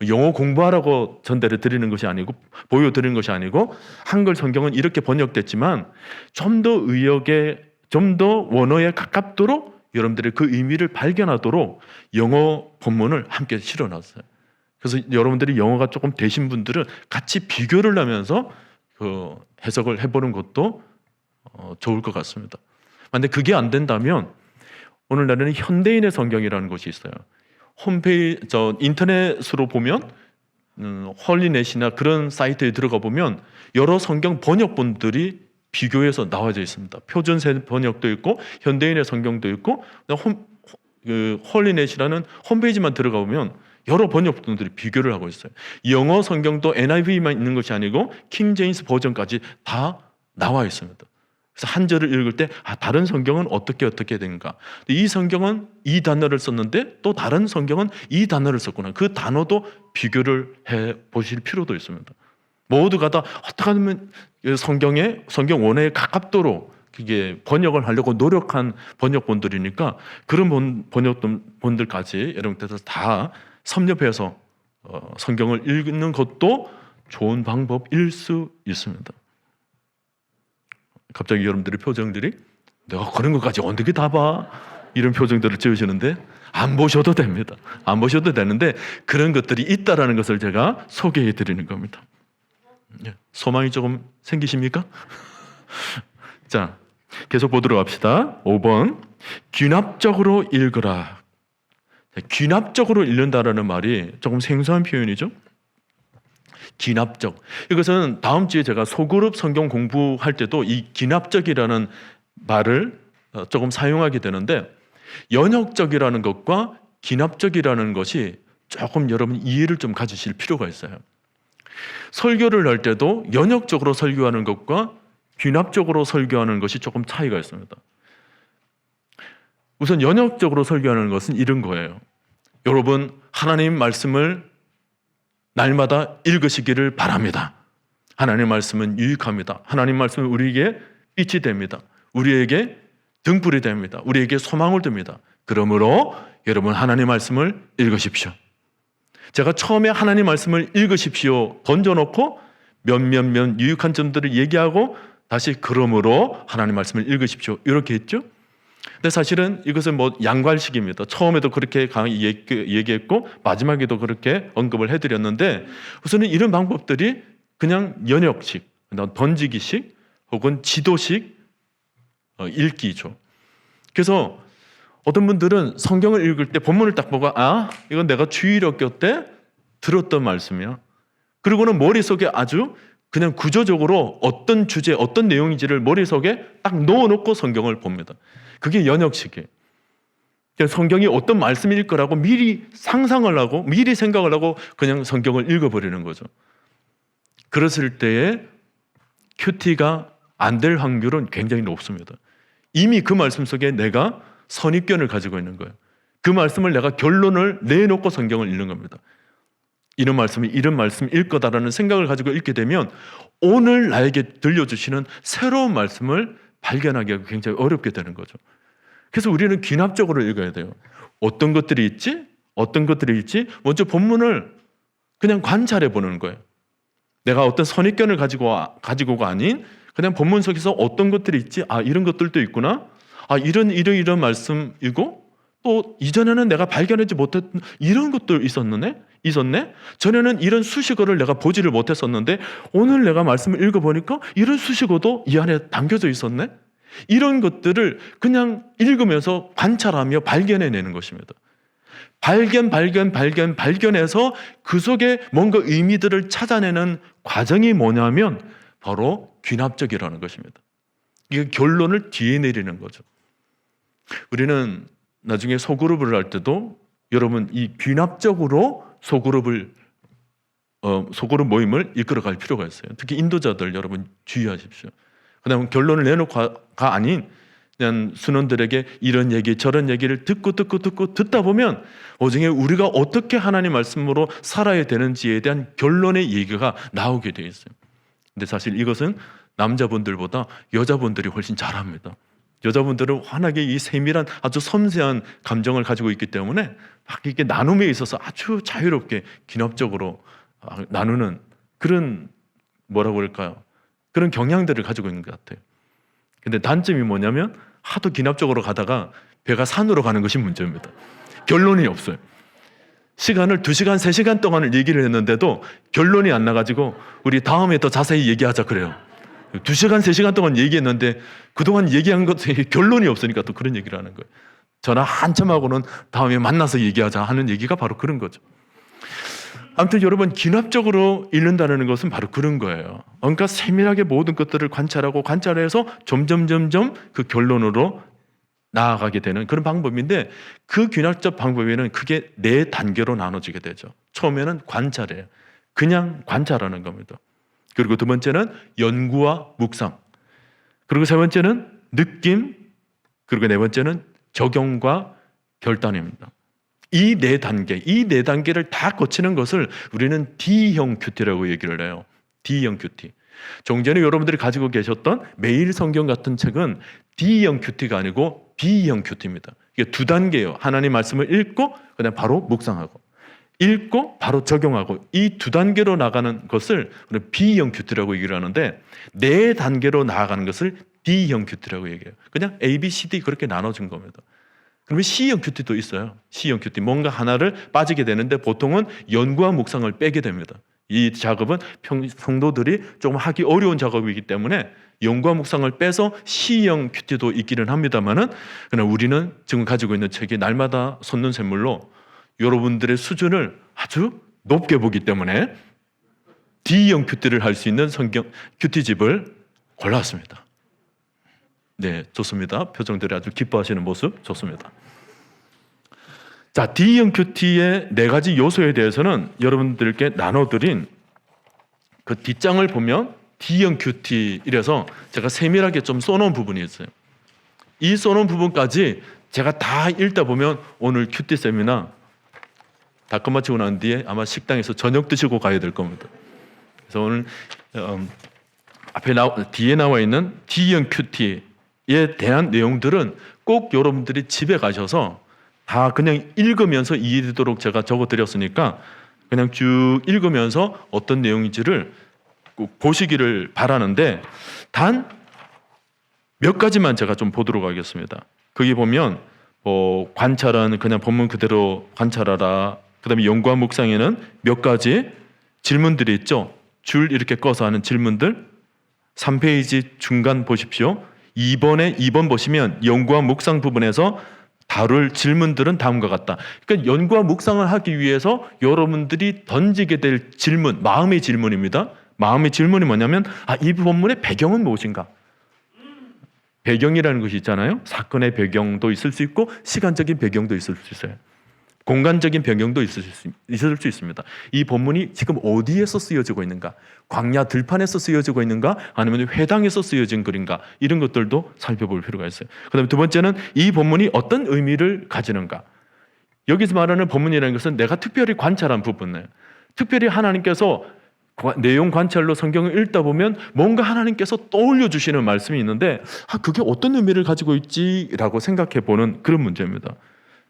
영어 공부하라고 전달해 드리는 것이 아니고 보여드리는 것이 아니고 한글 성경은 이렇게 번역됐지만 좀 더 의역에 좀 더 원어에 가깝도록 여러분들이 그 의미를 발견하도록 영어 본문을 함께 실어놨어요. 그래서 여러분들이 영어가 조금 되신 분들은 같이 비교를 하면서 그 해석을 해보는 것도 좋을 것 같습니다. 그런데 그게 안 된다면 오늘날에는 현대인의 성경이라는 것이 있어요. 홈페이지, 인터넷으로 보면 헐리넷이나 그런 사이트에 들어가 보면 여러 성경 번역본들이 비교해서 나와져 있습니다. 표준 번역도 있고 현대인의 성경도 있고 헐리넷이라는 홈페이지만 들어가 보면 여러 번역본들이 비교를 하고 있어요. 영어 성경도 NIV만 있는 것이 아니고 킹 제임스 버전까지 다 나와 있습니다. 그래서 한 절을 읽을 때 다른 성경은 어떻게 되는가? 이 성경은 이 단어를 썼는데 또 다른 성경은 이 단어를 썼구나. 그 단어도 비교를 해 보실 필요도 있습니다. 모두가 다 어떻게 하면 성경 원어에 가깝도록 그게 번역을 하려고 노력한 번역본들이니까 그런 번역본들까지 여러분께서 다 섭렵해서 성경을 읽는 것도 좋은 방법일 수 있습니다. 갑자기 여러분들의 표정들이 내가 그런 것까지 어떻게 다 봐? 이런 표정들을 지으시는데 안 보셔도 됩니다. 안 보셔도 되는데 그런 것들이 있다라는 것을 제가 소개해 드리는 겁니다. 소망이 조금 생기십니까? 자, 계속 보도록 합시다. 5번 귀납적으로 읽으라. 귀납적으로 읽는다라는 말이 조금 생소한 표현이죠. 귀납적. 이것은 다음 주에 제가 소그룹 성경 공부할 때도 이 귀납적이라는 말을 조금 사용하게 되는데 연역적이라는 것과 귀납적이라는 것이 조금 여러분 이해를 좀 가지실 필요가 있어요. 설교를 할 때도 연역적으로 설교하는 것과 귀납적으로 설교하는 것이 조금 차이가 있습니다. 우선 연역적으로 설교하는 것은 이런 거예요. 여러분 하나님 말씀을 날마다 읽으시기를 바랍니다. 하나님 말씀은 유익합니다. 하나님 말씀은 우리에게 빛이 됩니다. 우리에게 등불이 됩니다. 우리에게 소망을 줍니다. 그러므로 여러분 하나님 말씀을 읽으십시오. 제가 처음에 하나님 말씀을 읽으십시오 던져놓고 몇몇 유익한 점들을 얘기하고 다시 그러므로 하나님 말씀을 읽으십시오 이렇게 했죠. 근데 사실은 이것은 양괄식입니다. 처음에도 그렇게 얘기했고 마지막에도 그렇게 언급을 해드렸는데 우선은 이런 방법들이 그냥 연역식, 던지기식 혹은 지도식 읽기죠. 그래서 어떤 분들은 성경을 읽을 때 본문을 딱 보고 이건 내가 주일학교 때 들었던 말씀이야. 그리고는 머릿속에 아주 그냥 구조적으로 어떤 주제, 어떤 내용인지를 머릿속에 딱 넣어놓고 성경을 봅니다. 그게 연역식이에요. 성경이 어떤 말씀일 거라고 미리 상상을 하고 미리 생각을 하고 그냥 성경을 읽어버리는 거죠. 그랬을 때에 큐티가 안 될 확률은 굉장히 높습니다. 이미 그 말씀 속에 내가 선입견을 가지고 있는 거예요. 그 말씀을 내가 결론을 내놓고 성경을 읽는 겁니다. 이런 말씀이 이런 말씀일 거다라는 생각을 가지고 읽게 되면 오늘 나에게 들려주시는 새로운 말씀을 발견하기가 굉장히 어렵게 되는 거죠. 그래서 우리는 귀납적으로 읽어야 돼요. 어떤 것들이 있지? 어떤 것들이 있지? 먼저 본문을 그냥 관찰해 보는 거예요. 내가 어떤 선입견을 가지고가 아닌 그냥 본문 속에서 어떤 것들이 있지? 이런 것들도 있구나. 이런 말씀이고 또 이전에는 내가 발견하지 못했던 이런 것들 있었네? 전에는 이런 수식어를 내가 보지를 못했었는데 오늘 내가 말씀을 읽어보니까 이런 수식어도 이 안에 담겨져 있었네? 이런 것들을 그냥 읽으면서 관찰하며 발견해내는 것입니다. 발견해서 그 속에 뭔가 의미들을 찾아내는 과정이 뭐냐면 바로 귀납적이라는 것입니다. 이게 결론을 뒤에 내리는 거죠. 우리는 나중에 소그룹을 할 때도 여러분 이 귀납적으로 소그룹 모임을 이끌어갈 필요가 있어요. 특히 인도자들 여러분 주의하십시오. 그다음 결론을 내놓고가 아닌 그냥 순원들에게 이런 얘기 저런 얘기를 듣다 보면 오중에 우리가 어떻게 하나님 말씀으로 살아야 되는지에 대한 결론의 얘기가 나오게 되어 있어요. 근데 사실 이것은 남자분들보다 여자분들이 훨씬 잘합니다. 여자분들은 환하게 이 세밀한 아주 섬세한 감정을 가지고 있기 때문에 막 이렇게 나눔에 있어서 아주 자유롭게 기업적으로 나누는 그런 뭐라고 할까요? 그런 경향들을 가지고 있는 것 같아요. 근데 단점이 뭐냐면 하도 기납적으로 가다가 배가 산으로 가는 것이 문제입니다. 결론이 없어요. 시간을 2시간, 3시간 동안 얘기를 했는데도 결론이 안 나가지고 우리 다음에 더 자세히 얘기하자 그래요. 2시간, 3시간 동안 얘기했는데 그동안 얘기한 것에 결론이 없으니까 또 그런 얘기를 하는 거예요. 전화 한참 하고는 다음에 만나서 얘기하자 하는 얘기가 바로 그런 거죠. 아무튼 여러분, 기납적으로 읽는다는 것은 바로 그런 거예요. 그러니까 세밀하게 모든 것들을 관찰하고 관찰해서 점점 그 결론으로 나아가게 되는 그런 방법인데, 그 귀납적 방법에는 크게 4단계로 나눠지게 되죠. 처음에는 관찰이에요. 그냥 관찰하는 겁니다. 그리고 두 번째는 연구와 묵상, 그리고 세 번째는 느낌, 그리고 네 번째는 적용과 결단입니다. 이 4단계를 다 거치는 것을 우리는 D형 큐티라고 얘기를 해요. D형 큐티. 종전에 여러분들이 가지고 계셨던 매일 성경 같은 책은 D형 큐티가 아니고 B형 큐티입니다. 이게 2단계예요. 하나님 말씀을 읽고 그냥 바로 묵상하고, 읽고 바로 적용하고, 이 2단계로 나가는 것을 우리는 B형 큐티라고 얘기를 하는데, 4단계로 나아가는 것을 D형 큐티라고 얘기해요. 그냥 A, B, C, D 그렇게 나눠진 겁니다. 그러면 C형 큐티도 있어요. C형 큐티. 뭔가 하나를 빠지게 되는데 보통은 연구와 묵상을 빼게 됩니다. 이 작업은 성도들이 조금 하기 어려운 작업이기 때문에 연구와 묵상을 빼서 C형 큐티도 있기는 합니다만은, 그러나 우리는 지금 가지고 있는 책이 날마다 솟는 샘물로 여러분들의 수준을 아주 높게 보기 때문에 D형 큐티를 할 수 있는 성경 큐티집을 골랐습니다. 네, 좋습니다. 표정들이 아주 기뻐하시는 모습 좋습니다. 자, D형 큐티의 4가지 요소에 대해서는 여러분들께 나눠드린 그 뒷장을 보면 D형 큐티 이래서 제가 세밀하게 좀 써놓은 부분이 있어요. 이 써놓은 부분까지 제가 다 읽다 보면 오늘 큐티 세미나 다 끝마치고 난 뒤에 아마 식당에서 저녁 드시고 가야 될 겁니다. 그래서 오늘 뒤에 나와 있는 D형 큐티에 대한 내용들은 꼭 여러분들이 집에 가셔서 다 그냥 읽으면서 이해되도록 제가 적어드렸으니까 그냥 쭉 읽으면서 어떤 내용인지를 꼭 보시기를 바라는데, 단 몇 가지만 제가 좀 보도록 하겠습니다. 거기 보면 관찰은 그냥 본문 그대로 관찰하라, 그 다음에 연구와 묵상에는 몇 가지 질문들이 있죠. 줄 이렇게 꺼서 하는 질문들 3페이지 중간 보십시오. 2번 보시면 연구와 묵상 부분에서 다룰 질문들은 다음과 같다. 그러니까 연구와 묵상을 하기 위해서 여러분들이 던지게 될 질문, 마음의 질문입니다. 마음의 질문이 뭐냐면, 이 본문의 배경은 무엇인가? 배경이라는 것이 있잖아요. 사건의 배경도 있을 수 있고 시간적인 배경도 있을 수 있어요. 공간적인 배경도 있을 수 있습니다. 이 본문이 지금 어디에서 쓰여지고 있는가? 광야 들판에서 쓰여지고 있는가? 아니면 회당에서 쓰여진 글인가? 이런 것들도 살펴볼 필요가 있어요. 그 다음에 두 번째는 이 본문이 어떤 의미를 가지는가? 여기서 말하는 본문이라는 것은 내가 특별히 관찰한 부분이에요. 특별히 하나님께서 내용 관찰로 성경을 읽다 보면 뭔가 하나님께서 떠올려 주시는 말씀이 있는데, 그게 어떤 의미를 가지고 있지라고 생각해 보는 그런 문제입니다.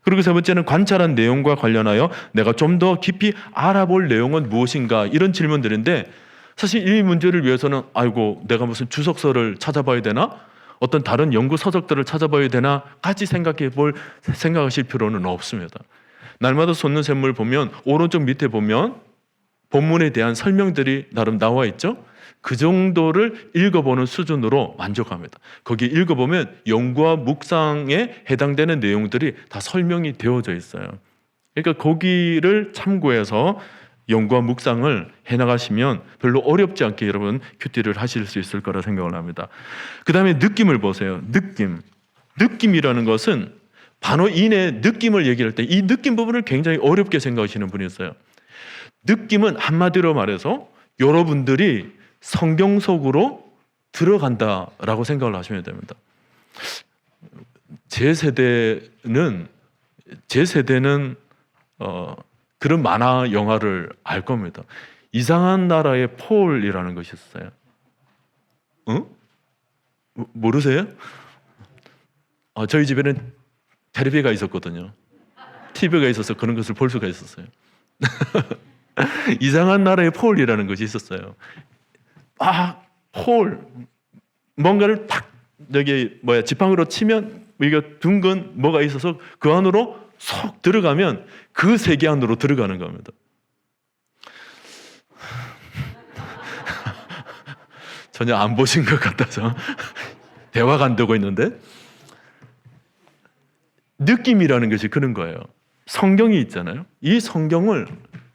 그리고 세 번째는 관찰한 내용과 관련하여 내가 좀 더 깊이 알아볼 내용은 무엇인가, 이런 질문들인데, 사실 이 문제를 위해서는 내가 무슨 주석서를 찾아봐야 되나, 어떤 다른 연구 서적들을 찾아봐야 되나 까지 생각하실 필요는 없습니다. 날마다 솟는 샘물 보면 오른쪽 밑에 보면 본문에 대한 설명들이 나름 나와 있죠. 그 정도를 읽어보는 수준으로 만족합니다. 거기 읽어보면 연구와 묵상에 해당되는 내용들이 다 설명이 되어져 있어요. 그러니까 거기를 참고해서 연구와 묵상을 해나가시면 별로 어렵지 않게 여러분 큐티를 하실 수 있을 거라 생각을 합니다. 그 다음에 느낌을 보세요. 느낌이라는 것은 바로 이내 느낌을 얘기할 때 이 느낌 부분을 굉장히 어렵게 생각하시는 분이 있어요. 느낌은 한마디로 말해서 여러분들이 성경 속으로 들어간다라고 생각을 하시면 됩니다. 제 세대는 그런 만화 영화를 알 겁니다. 이상한 나라의 폴이라는 것이 있어요. 모르세요? 저희 집에는 텔레비가 있었거든요. TV가 있어서 그런 것을 볼 수가 있었어요. 이상한 나라의 폴이라는 것이 있었어요. 폴 뭔가를 팍 여기 지팡이로 치면 이게 둥근 뭐가 있어서 그 안으로 쏙 들어가면 그 세계 안으로 들어가는 겁니다. 전혀 안 보신 것 같아서 대화가 안 되고 있는데, 느낌이라는 것이 그런 거예요. 성경이 있잖아요. 이 성경을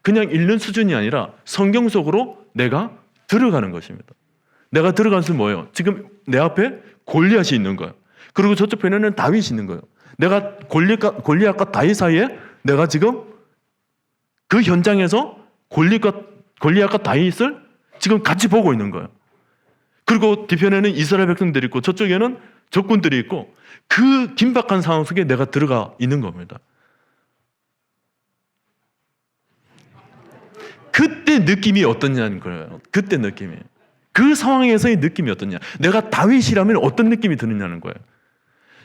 그냥 읽는 수준이 아니라 성경 속으로 내가 들어가는 것입니다. 내가 들어간 것은 뭐예요? 지금 내 앞에 골리앗이 있는 거예요. 그리고 저쪽 편에는 다윗이 있는 거예요. 내가 골리앗과 다윗 사이에 내가 지금 그 현장에서 골리앗과 다윗을 지금 같이 보고 있는 거예요. 그리고 뒤편에는 이스라엘 백성들이 있고 저쪽에는 적군들이 있고 그 긴박한 상황 속에 내가 들어가 있는 겁니다. 그때 느낌이 어떠냐는 거예요. 그때 느낌이. 그 상황에서의 느낌이 어떠냐. 내가 다윗이라면 어떤 느낌이 드느냐는 거예요.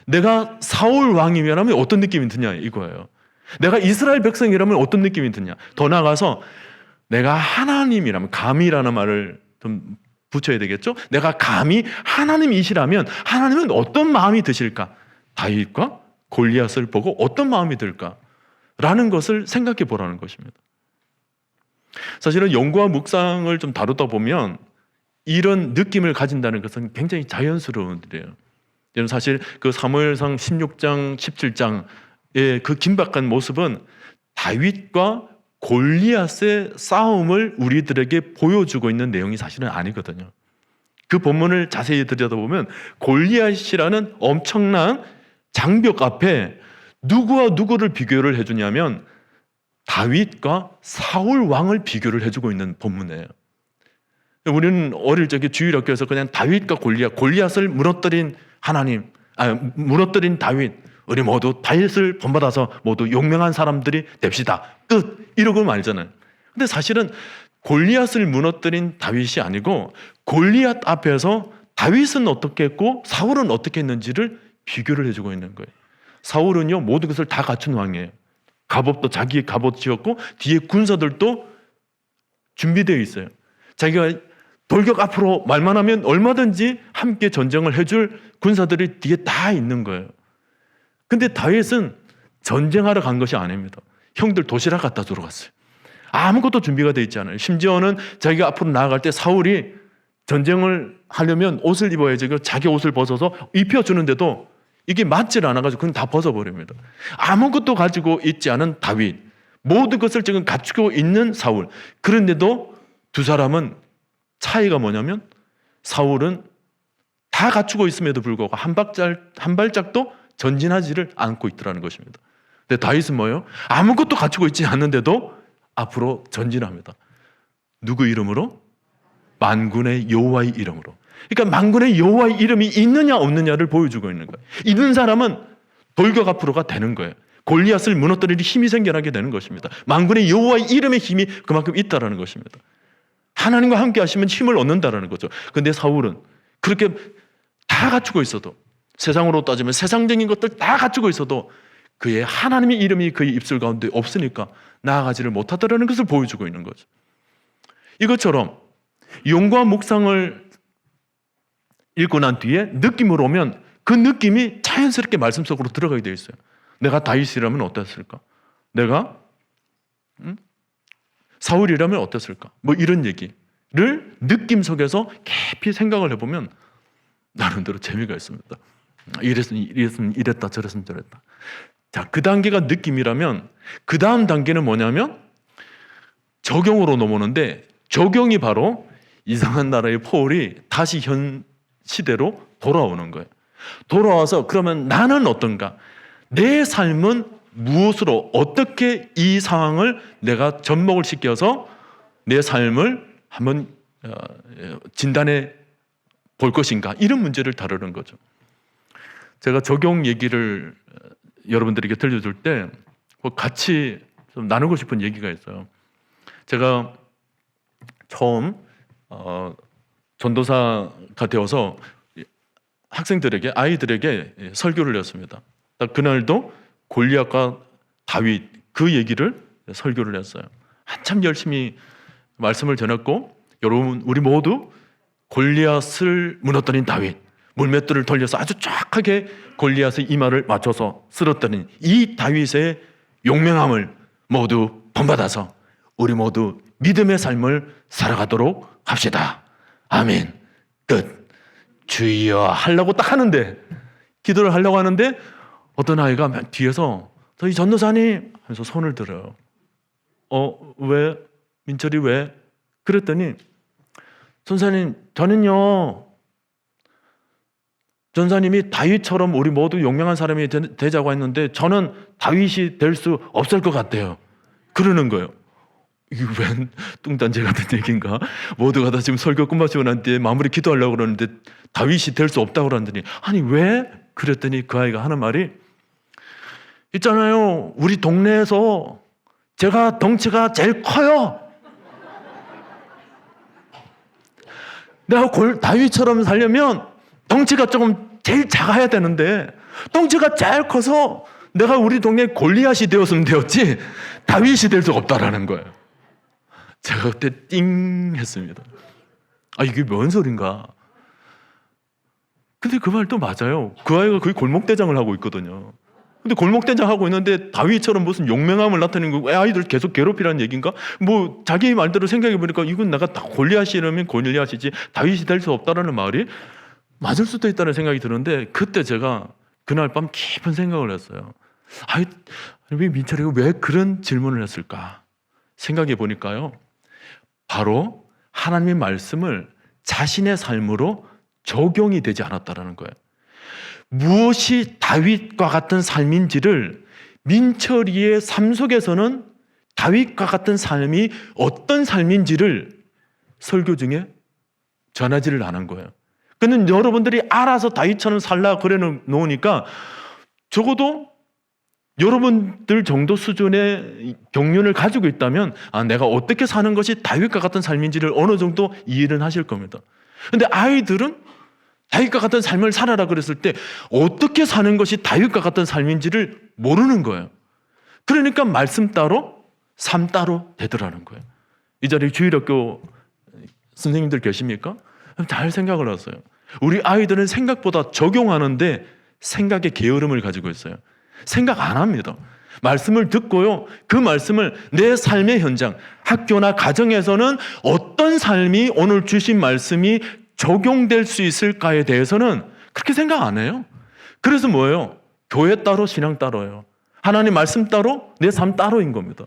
내가 사울 왕이라면 어떤 느낌이 드냐 이거예요. 내가 이스라엘 백성이라면 어떤 느낌이 드냐. 더 나아가서 내가 하나님이라면, 감이라는 말을 좀 붙여야 되겠죠. 내가 감히 하나님이시라면 하나님은 어떤 마음이 드실까. 다윗과 골리앗을 보고 어떤 마음이 들까 라는 것을 생각해 보라는 것입니다. 사실은 연구와 묵상을 좀 다루다 보면 이런 느낌을 가진다는 것은 굉장히 자연스러운 일이에요. 저는 사실 그 사무엘상 16장, 17장의 그 긴박한 모습은 다윗과 골리앗의 싸움을 우리들에게 보여주고 있는 내용이 사실은 아니거든요. 그 본문을 자세히 들여다보면 골리앗이라는 엄청난 장벽 앞에 누구와 누구를 비교를 해주냐면 다윗과 사울 왕을 비교를 해주고 있는 본문이에요. 우리는 어릴 적에 주일학교에서 그냥 다윗과 골리앗을 무너뜨린 하나님, 무너뜨린 다윗, 우리 모두 다윗을 본받아서 모두 용맹한 사람들이 됩시다. 끝. 이러고 알잖아요. 근데 사실은 골리앗을 무너뜨린 다윗이 아니고 골리앗 앞에서 다윗은 어떻게 했고 사울은 어떻게 했는지를 비교를 해주고 있는 거예요. 사울은요 모든 것을 다 갖춘 왕이에요. 갑옷도 자기의 갑옷 지었고 뒤에 군사들도 준비되어 있어요. 자기가 돌격 앞으로 말만 하면 얼마든지 함께 전쟁을 해줄 군사들이 뒤에 다 있는 거예요. 근데 다윗은 전쟁하러 간 것이 아닙니다. 형들 도시락 갖다 주러 갔어요. 아무것도 준비가 되어 있지 않아요. 심지어는 자기가 앞으로 나아갈 때 사울이 전쟁을 하려면 옷을 입어야지 자기 옷을 벗어서 입혀주는데도 이게 맞지를 않아가지고 그냥 다 벗어버립니다. 아무것도 가지고 있지 않은 다윗, 모든 것을 지금 갖추고 있는 사울. 그런데도 두 사람은 차이가 뭐냐면 사울은 다 갖추고 있음에도 불구하고 한 발짝도 전진하지를 않고 있더라는 것입니다. 근데 다윗은 뭐예요? 아무것도 갖추고 있지 않는데도 앞으로 전진합니다. 누구 이름으로? 만군의 여호와의 이름으로. 그러니까 만군의 여호와의 이름이 있느냐 없느냐를 보여주고 있는 거예요. 있는 사람은 돌격 앞으로가 되는 거예요. 골리앗을 무너뜨릴 힘이 생겨나게 되는 것입니다. 만군의 여호와의 이름의 힘이 그만큼 있다라는 것입니다. 하나님과 함께 하시면 힘을 얻는다라는 거죠. 그런데 사울은 그렇게 다 갖추고 있어도, 세상으로 따지면 세상적인 것들 다 갖추고 있어도 그의 하나님의 이름이 그의 입술 가운데 없으니까 나아가지를 못하더라는 것을 보여주고 있는 거죠. 이것처럼 용과 묵상을 읽고 난 뒤에 느낌으로 오면 그 느낌이 자연스럽게 말씀 속으로 들어가게 되어 있어요. 내가 다윗이라면 어땠을까? 내가 사울이라면 어땠을까? 뭐 이런 얘기를 느낌 속에서 깊이 생각을 해보면 나름대로 재미가 있습니다. 이랬으면 이랬다, 저랬으면 저랬다. 자, 그 단계가 느낌이라면 그 다음 단계는 뭐냐면 적용으로 넘어오는데, 적용이 바로 이상한 나라의 포울이 다시 현 시대로 돌아오는 거예요. 돌아와서 그러면 나는 어떤가? 내 삶은 무엇으로 어떻게 이 상황을 내가 접목을 시켜서 내 삶을 한번 진단해 볼 것인가? 이런 문제를 다루는 거죠. 제가 적용 얘기를 여러분들에게 들려줄 때 같이 좀 나누고 싶은 얘기가 있어요. 제가 처음 전도사가 되어서 학생들에게, 아이들에게 설교를 했습니다. 그날도 골리앗과 다윗 그 얘기를 설교를 했어요. 한참 열심히 말씀을 전했고, 여러분 우리 모두 골리앗을 무너뜨린 다윗, 물맷돌을 돌려서 아주 정확하게 골리앗의 이마를 맞춰서 쓰러뜨린 이 다윗의 용맹함을 모두 본받아서 우리 모두 믿음의 삶을 살아가도록 합시다. 아멘. 끝. 주여 하려고 딱 하는데, 기도를 하려고 하는데 어떤 아이가 뒤에서 저희 전도사님 하면서 손을 들어요. 왜? 민철이 왜? 그랬더니 전사님, 저는요 전사님이 다윗처럼 우리 모두 용맹한 사람이 되자고 했는데 저는 다윗이 될 수 없을 것 같아요. 그러는 거예요. 이게 웬 뚱딴지 같은 얘기인가? 모두가 다 지금 설교 끝마치고 난 뒤에 마무리 기도하려고 그러는데 다윗이 될 수 없다고 그러더니, 아니 왜? 그랬더니 그 아이가 하는 말이, 있잖아요, 우리 동네에서 제가 덩치가 제일 커요. 내가 다윗처럼 살려면 덩치가 조금 제일 작아야 되는데 덩치가 제일 커서 내가 우리 동네 골리앗이 되었으면 되었지 다윗이 될 수 없다라는 거예요. 제가 그때 띵 했습니다. 이게 뭔 소린가? 근데 그 말도 맞아요. 그 아이가 거의 골목대장을 하고 있거든요. 근데 골목대장 하고 있는데 다윗처럼 무슨 용맹함을 나타내는 거, 아이들 계속 괴롭히라는 얘기인가? 뭐 자기 말대로 생각해 보니까 이건 내가 다 골리앗이라면 골리앗이지 다윗이 될 수 없다라는 말이 맞을 수도 있다는 생각이 드는데, 그때 제가 그날 밤 깊은 생각을 했어요. 왜 민철이가 왜 그런 질문을 했을까? 생각해 보니까요, 바로 하나님의 말씀을 자신의 삶으로 적용이 되지 않았다라는 거예요. 무엇이 다윗과 같은 삶인지를 민철이의 삶 속에서는 다윗과 같은 삶이 어떤 삶인지를 설교 중에 전하지를 않은 거예요. 그는 여러분들이 알아서 다윗처럼 살라 그래 놓으니까 적어도 여러분들 정도 수준의 경륜을 가지고 있다면 내가 어떻게 사는 것이 다윗과 같은 삶인지를 어느 정도 이해는 하실 겁니다. 근데 아이들은 다윗과 같은 삶을 살아라 그랬을 때 어떻게 사는 것이 다윗과 같은 삶인지를 모르는 거예요. 그러니까 말씀 따로 삶 따로 되더라는 거예요. 이 자리에 주일학교 선생님들 계십니까? 잘 생각을 하세요. 우리 아이들은 생각보다 적용하는데 생각의 게으름을 가지고 있어요. 생각 안 합니다. 말씀을 듣고요, 그 말씀을 내 삶의 현장, 학교나 가정에서는 어떤 삶이 오늘 주신 말씀이 적용될 수 있을까에 대해서는 그렇게 생각 안 해요. 그래서 뭐예요? 교회 따로 신앙 따로예요. 하나님 말씀 따로, 내 삶 따로인 겁니다.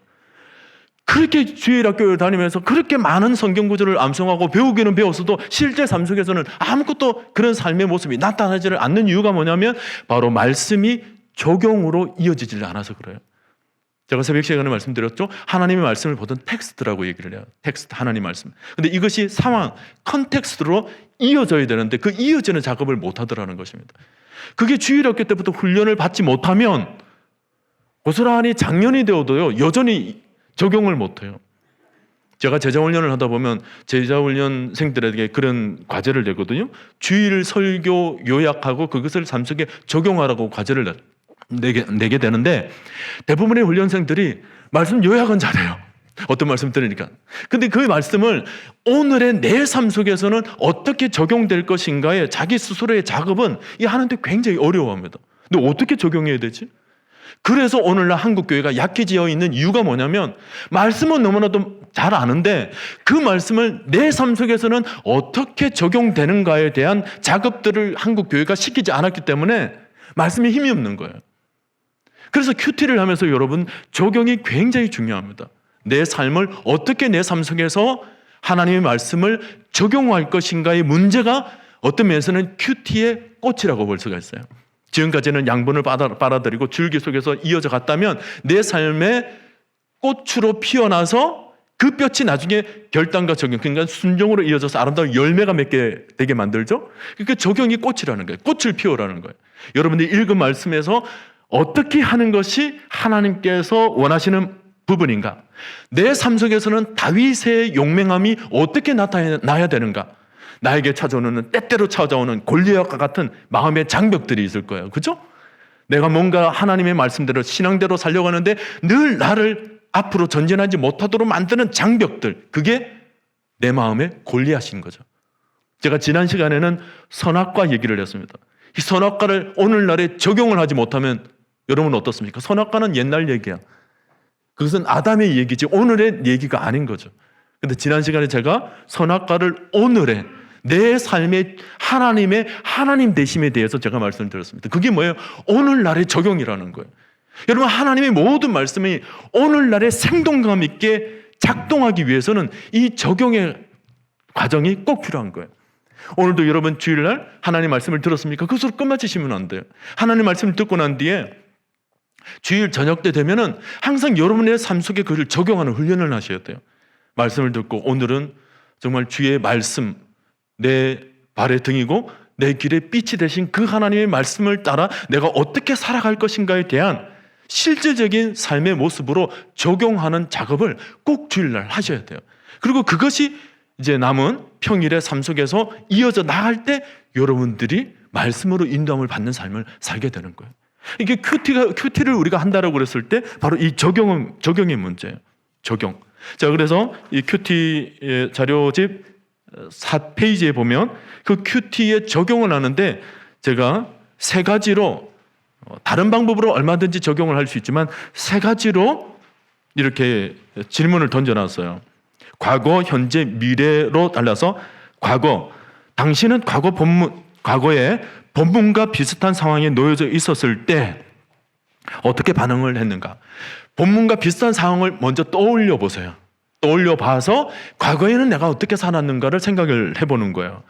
그렇게 주일학교를 다니면서 그렇게 많은 성경 구절을 암송하고 배우기는 배웠어도 실제 삶 속에서는 아무것도 그런 삶의 모습이 나타나지를 않는 이유가 뭐냐면 바로 말씀이 적용으로 이어지질 않아서 그래요. 제가 새벽 시간에 말씀드렸죠. 하나님의 말씀을 보던 텍스트라고 얘기를 해요. 텍스트, 하나님 말씀. 근데 이것이 상황, 컨텍스트로 이어져야 되는데 그 이어지는 작업을 못 하더라는 것입니다. 그게 주일학교 때부터 훈련을 받지 못하면 고스란히 작년이 되어도요, 여전히 적용을 못 해요. 제가 제자훈련을 하다 보면 제자훈련생들에게 그런 과제를 내거든요. 주일 설교 요약하고 그것을 삶 속에 적용하라고 과제를 내게 되는데 대부분의 훈련생들이 말씀 요약은 잘해요. 어떤 말씀 들으니까. 근데 그 말씀을 오늘의 내 삶 속에서는 어떻게 적용될 것인가에 자기 스스로의 작업은 하는데 굉장히 어려워합니다. 근데 어떻게 적용해야 되지? 그래서 오늘날 한국교회가 약해지어 있는 이유가 뭐냐면 말씀은 너무나도 잘 아는데 그 말씀을 내 삶 속에서는 어떻게 적용되는가에 대한 작업들을 한국교회가 시키지 않았기 때문에 말씀에 힘이 없는 거예요. 그래서 큐티를 하면서 여러분 적용이 굉장히 중요합니다. 내 삶을 어떻게 내 삶 속에서 하나님의 말씀을 적용할 것인가의 문제가 어떤 면에서는 큐티의 꽃이라고 볼 수가 있어요. 지금까지는 양분을 빨아들이고 줄기 속에서 이어져 갔다면 내 삶의 꽃으로 피어나서 그 볕이 나중에 결단과 적용, 그러니까 순종으로 이어져서 아름다운 열매가 맺게 되게 만들죠. 그러니까 적용이 꽃이라는 거예요. 꽃을 피우라는 거예요. 여러분들이 읽은 말씀에서 어떻게 하는 것이 하나님께서 원하시는 부분인가? 내 삶 속에서는 다윗의 용맹함이 어떻게 나타나야 되는가? 나에게 찾아오는 때때로 찾아오는 골리앗과 같은 마음의 장벽들이 있을 거예요. 그렇죠? 내가 뭔가 하나님의 말씀대로 신앙대로 살려고 하는데 늘 나를 앞으로 전진하지 못하도록 만드는 장벽들, 그게 내 마음의 골리앗인 거죠. 제가 지난 시간에는 선악과 얘기를 했습니다. 이 선악과를 오늘날에 적용을 하지 못하면 여러분 어떻습니까? 선악과는 옛날 얘기야. 그것은 아담의 얘기지 오늘의 얘기가 아닌 거죠. 근데 지난 시간에 제가 선악과를 오늘의 내 삶의 하나님의 하나님 되심에 대해서 제가 말씀을 드렸습니다. 그게 뭐예요? 오늘날의 적용이라는 거예요. 여러분, 하나님의 모든 말씀이 오늘날의 생동감 있게 작동하기 위해서는 이 적용의 과정이 꼭 필요한 거예요. 오늘도 여러분 주일날 하나님 말씀을 들었습니까? 그것으로 끝마치시면 안 돼요. 하나님 말씀을 듣고 난 뒤에 주일 저녁 때 되면은 항상 여러분의 삶 속에 그를 적용하는 훈련을 하셔야 돼요. 말씀을 듣고 오늘은 정말 주의 말씀, 내 발의 등이고 내 길의 빛이 되신 그 하나님의 말씀을 따라 내가 어떻게 살아갈 것인가에 대한 실제적인 삶의 모습으로 적용하는 작업을 꼭 주일날 하셔야 돼요. 그리고 그것이 이제 남은 평일의 삶 속에서 이어져 나갈 때 여러분들이 말씀으로 인도함을 받는 삶을 살게 되는 거예요. 이게 큐티를 우리가 한다라고 그랬을 때 바로 이 적용의 문제예요. 적용. 자, 그래서 이 큐티 자료집 4페이지에 보면 그 큐티에 적용을 하는데 제가 세 가지로 다른 방법으로 얼마든지 적용을 할 수 있지만 세 가지로 이렇게 질문을 던져놨어요. 과거, 현재, 미래로 달라서 과거, 당신은 과거에 본문과 비슷한 상황에 놓여져 있었을 때 어떻게 반응을 했는가? 본문과 비슷한 상황을 먼저 떠올려 보세요. 떠올려 봐서 과거에는 내가 어떻게 살았는가를 생각을 해보는 거예요.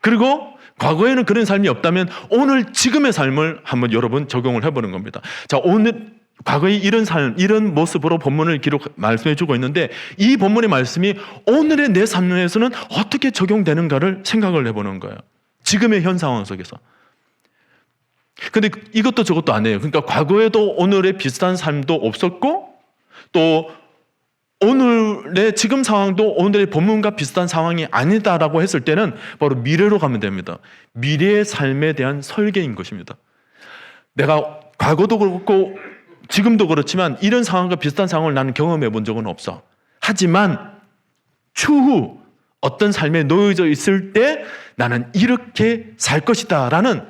그리고 과거에는 그런 삶이 없다면 오늘 지금의 삶을 한번 여러분 적용을 해보는 겁니다. 자, 오늘 과거의 이런 삶, 이런 모습으로 본문을 말씀해 주고 있는데 이 본문의 말씀이 오늘의 내 삶에서는 어떻게 적용되는가를 생각을 해보는 거예요. 지금의 현 상황 속에서. 근데 이것도 저것도 안 해요. 그러니까 과거에도 오늘의 비슷한 삶도 없었고 또 오늘의 지금 상황도 오늘의 본문과 비슷한 상황이 아니다라고 했을 때는 바로 미래로 가면 됩니다. 미래의 삶에 대한 설계인 것입니다. 내가 과거도 그렇고 지금도 그렇지만 이런 상황과 비슷한 상황을 나는 경험해 본 적은 없어. 하지만 추후 어떤 삶에 놓여져 있을 때 나는 이렇게 살 것이다 라는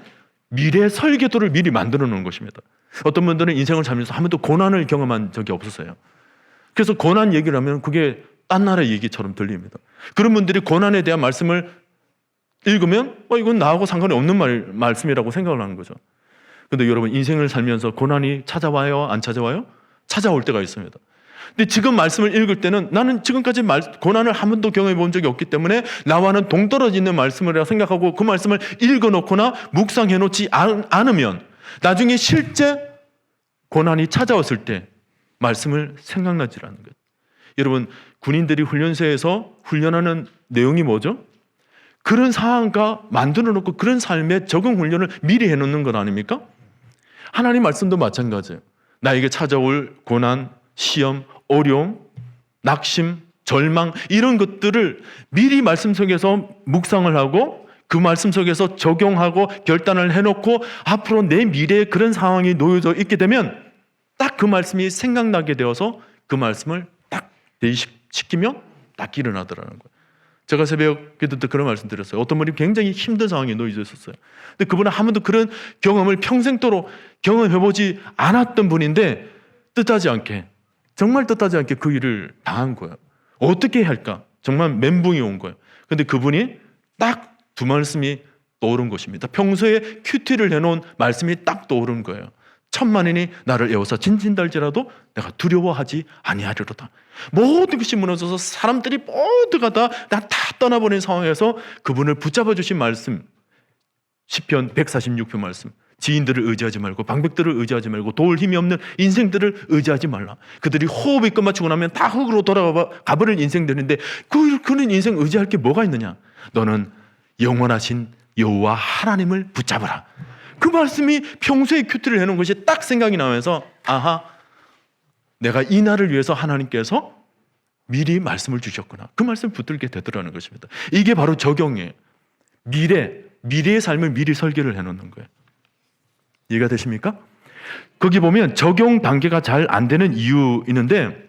미래의 설계도를 미리 만들어 놓은 것입니다. 어떤 분들은 인생을 살면서 한 번도 고난을 경험한 적이 없었어요. 그래서 고난 얘기를 하면 그게 딴 나라 얘기처럼 들립니다. 그런 분들이 고난에 대한 말씀을 읽으면 이건 나하고 상관이 없는 말씀이라고 생각을 하는 거죠. 근데 여러분, 인생을 살면서 고난이 찾아와요? 안 찾아와요? 찾아올 때가 있습니다. 근데 지금 말씀을 읽을 때는 나는 지금까지 고난을 한 번도 경험해 본 적이 없기 때문에 나와는 동떨어지는 말씀이라고 생각하고 그 말씀을 읽어놓거나 묵상해 놓지 않으면 나중에 실제 고난이 찾아왔을 때 말씀을 생각나지 않는 거예요. 여러분, 군인들이 훈련소에서 훈련하는 내용이 뭐죠? 그런 상황과 만들어 놓고 그런 삶의 적응 훈련을 미리 해놓는 것 아닙니까? 하나님 말씀도 마찬가지예요. 나에게 찾아올 고난, 시험, 어려움, 낙심, 절망 이런 것들을 미리 말씀 속에서 묵상을 하고 그 말씀 속에서 적용하고 결단을 해놓고 앞으로 내 미래에 그런 상황이 놓여져 있게 되면 딱 그 말씀이 생각나게 되어서 그 말씀을 딱 대입시키면 딱 일어나더라는 거예요. 제가 새벽 기도 때 그런 말씀 드렸어요. 어떤 분이 굉장히 힘든 상황에 놓여져 있었어요. 근데 그분은 한 번도 그런 경험을 평생도록 경험해보지 않았던 분인데 뜻하지 않게, 정말 뜻하지 않게 그 일을 당한 거예요. 어떻게 해야 할까? 정말 멘붕이 온 거예요. 근데 그분이 딱 두 말씀이 떠오른 것입니다. 평소에 큐티를 해놓은 말씀이 딱 떠오른 거예요. 천만인이 나를 에워싸 진진달지라도 내가 두려워하지 아니하리로다. 모든 것이 무너져서 사람들이 모두가 다 떠나버린 상황에서 그분을 붙잡아 주신 말씀, 시편 146편 말씀. 지인들을 의지하지 말고 방백들을 의지하지 말고 도울 힘이 없는 인생들을 의지하지 말라. 그들이 호흡이 끝마치고 나면 다 흙으로 돌아가버릴 인생들인데 그런 인생 의지할 게 뭐가 있느냐? 너는 영원하신 여호와 하나님을 붙잡으라. 그 말씀이 평소에 큐티를 해놓은 것이 딱 생각이 나면서 아하, 내가 이 날을 위해서 하나님께서 미리 말씀을 주셨구나. 그 말씀을 붙들게 되더라는 것입니다. 이게 바로 적용이에요. 미래의 삶을 미리 설계를 해놓는 거예요. 이해가 되십니까? 거기 보면 적용 단계가 잘 안 되는 이유 있는데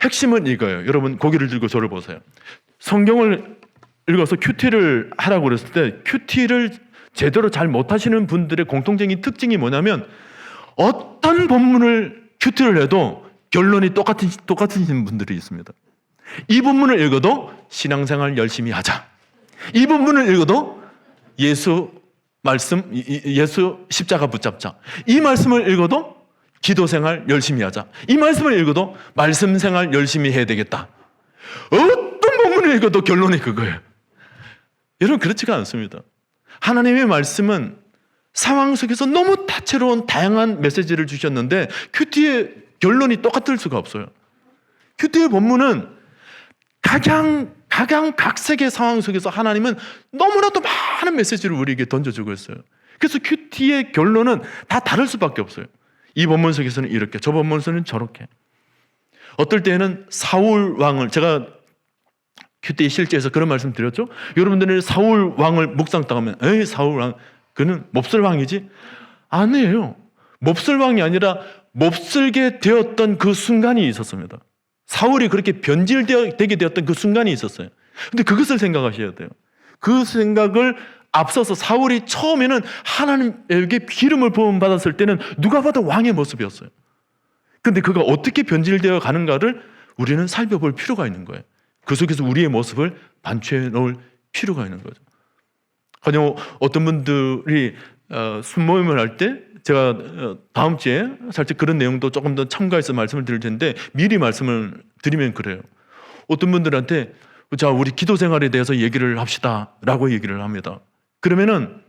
핵심은 이거예요. 여러분 고개를 들고 저를 보세요. 성경을 읽어서 큐티를 하라고 그랬을 때 큐티를 제대로 잘 못하시는 분들의 공통적인 특징이 뭐냐면 어떤 본문을 큐티를 해도 결론이 똑같으신 분들이 있습니다. 이 본문을 읽어도 신앙생활 열심히 하자. 이 본문을 읽어도 예수 말씀, 예수 십자가 붙잡자. 이 말씀을 읽어도 기도생활 열심히 하자. 이 말씀을 읽어도 말씀생활 열심히 해야 되겠다. 어떤 본문을 읽어도 결론이 그거예요. 여러분 그렇지가 않습니다. 하나님의 말씀은 상황 속에서 너무 다채로운 다양한 메시지를 주셨는데 큐티의 결론이 똑같을 수가 없어요. 큐티의 본문은 각색의 상황 속에서 하나님은 너무나도 많은 메시지를 우리에게 던져주고 있어요. 그래서 큐티의 결론은 다 다를 수밖에 없어요. 이 본문 속에서는 이렇게, 저 본문 속에서는 저렇게. 어떨 때는 사울 왕을, 제가 큐티 실제에서 그런 말씀 드렸죠? 여러분들은 사울 왕을 묵상당하면 에이 사울 왕 그는 몹쓸 왕이지? 아니에요. 몹쓸 왕이 아니라 몹쓸게 되었던 그 순간이 있었습니다. 사울이 그렇게 변질되게 되었던 그 순간이 있었어요. 근데 그것을 생각하셔야 돼요. 그 생각을 앞서서 사울이 처음에는 하나님에게 기름을 부음 받았을 때는 누가 봐도 왕의 모습이었어요. 근데 그가 어떻게 변질되어 가는가를 우리는 살펴볼 필요가 있는 거예요. 그 속에서 우리의 모습을 반추해 놓을 필요가 있는 거죠. 그냥 어떤 분들이 순모임을 할 때 제가 다음 주에 살짝 그런 내용도 조금 더 첨가해서 말씀을 드릴 텐데 미리 말씀을 드리면 그래요. 어떤 분들한테 자 우리 기도 생활에 대해서 얘기를 합시다 라고 얘기를 합니다. 그러면은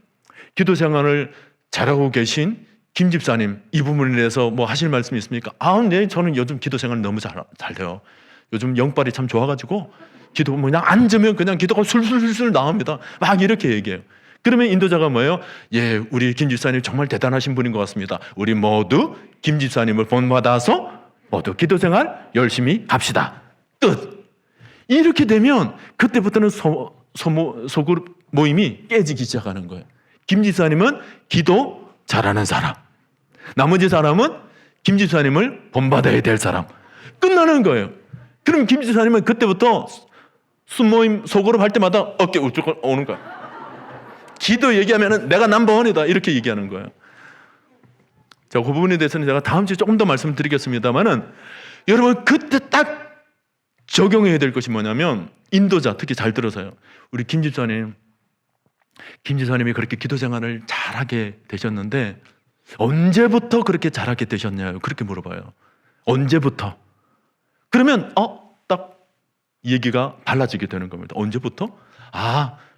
기도 생활을 잘하고 계신 김 집사님 이 부분에 대해서 뭐 하실 말씀이 있습니까? 네 저는 요즘 기도 생활 너무 잘 돼요. 요즘 영빨이 참 좋아가지고 기도 그냥 앉으면 그냥 기도가 술술술 나옵니다. 막 이렇게 얘기해요. 그러면 인도자가 뭐예요? 예, 우리 김 집사님 정말 대단하신 분인 것 같습니다. 우리 모두 김 집사님을 본받아서 모두 기도생활 열심히 합시다. 끝. 이렇게 되면 그때부터는 소그룹 모임이 깨지기 시작하는 거예요. 김 집사님은 기도 잘하는 사람, 나머지 사람은 김 집사님을 본받아야 될 사람. 끝나는 거예요. 그럼 김 집사님은 그때부터 순모임 소그룹 할 때마다 어깨 우뚝 오는 거예요. 기도 얘기하면 내가 넘버원이다 이렇게 얘기하는 거예요. 자, 그 부분에 대해서는 제가 다음 주에 조금 더 말씀드리겠습니다만은 여러분 그때 딱 적용해야 될 것이 뭐냐면 인도자 특히 잘 들어서요. 우리 김 집사님이 그렇게 기도 생활을 잘하게 되셨는데 언제부터 그렇게 잘하게 되셨냐요? 그렇게 물어봐요. 언제부터? 그러면 딱 얘기가 달라지게 되는 겁니다. 언제부터?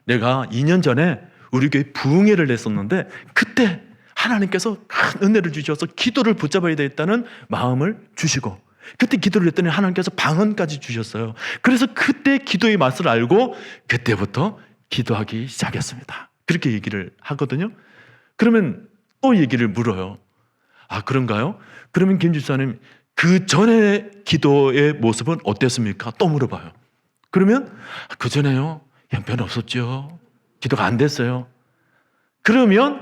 내가 2년 전에 우리 교회 부흥회를 냈었는데 그때 하나님께서 큰 은혜를 주셔서 기도를 붙잡아야 되겠다는 마음을 주시고 그때 기도를 했더니 하나님께서 방언까지 주셨어요. 그래서 그때 기도의 맛을 알고 그때부터 기도하기 시작했습니다. 그렇게 얘기를 하거든요. 그러면 또 얘기를 물어요. 그런가요? 그러면 김 집사님 그 전에 기도의 모습은 어땠습니까? 또 물어봐요. 그러면 그 전에요 형편 없었죠. 기도가 안 됐어요. 그러면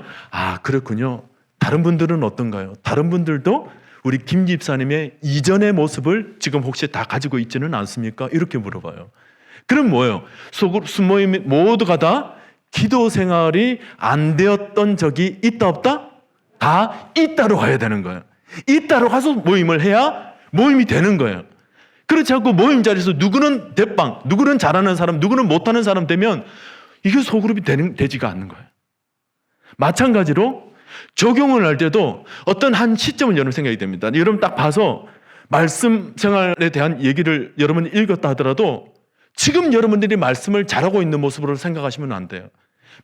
그렇군요. 다른 분들은 어떤가요? 다른 분들도 우리 김 집사님의 이전의 모습을 지금 혹시 다 가지고 있지는 않습니까? 이렇게 물어봐요. 그럼 뭐예요? 순모임 모두가 다 기도 생활이 안 되었던 적이 있다 없다? 다 있다로 가야 되는 거예요. 있다로 가서 모임을 해야 모임이 되는 거예요. 그렇지 않고 모임 자리에서 누구는 대빵, 누구는 잘하는 사람, 누구는 못하는 사람 되면 이게 소그룹이 되지가 않는 거예요. 마찬가지로 적용을 할 때도 어떤 한 시점은 여러분 생각이 됩니다. 여러분 딱 봐서 말씀 생활에 대한 얘기를 여러분이 읽었다 하더라도 지금 여러분들이 말씀을 잘하고 있는 모습으로 생각하시면 안 돼요.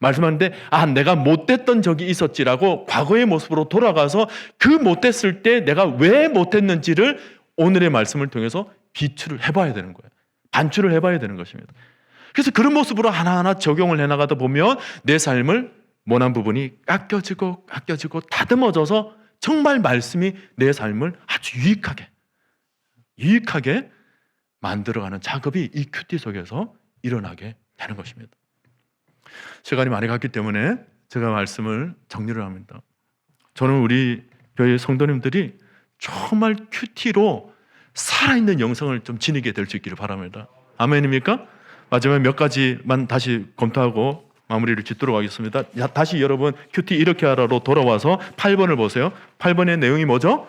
말씀하는데 내가 못됐던 적이 있었지라고 과거의 모습으로 돌아가서 그 못됐을 때 내가 왜 못했는지를 오늘의 말씀을 통해서 비추를 해봐야 되는 거예요. 반추를 해봐야 되는 것입니다. 그래서 그런 모습으로 하나하나 적용을 해나가다 보면 내 삶을 모난 부분이 깎여지고 다듬어져서 정말 말씀이 내 삶을 아주 유익하게 만들어가는 작업이 이 큐티 속에서 일어나게 되는 것입니다. 시간이 많이 갔기 때문에 제가 말씀을 정리를 합니다. 저는 우리 교회 성도님들이 정말 큐티로 살아있는 영성을 좀 지니게 될 수 있기를 바랍니다. 아멘입니까? 마지막에 몇 가지만 다시 검토하고 마무리를 짓도록 하겠습니다. 다시 여러분 큐티 이렇게 하라로 돌아와서 8번을 보세요. 8번의 내용이 뭐죠?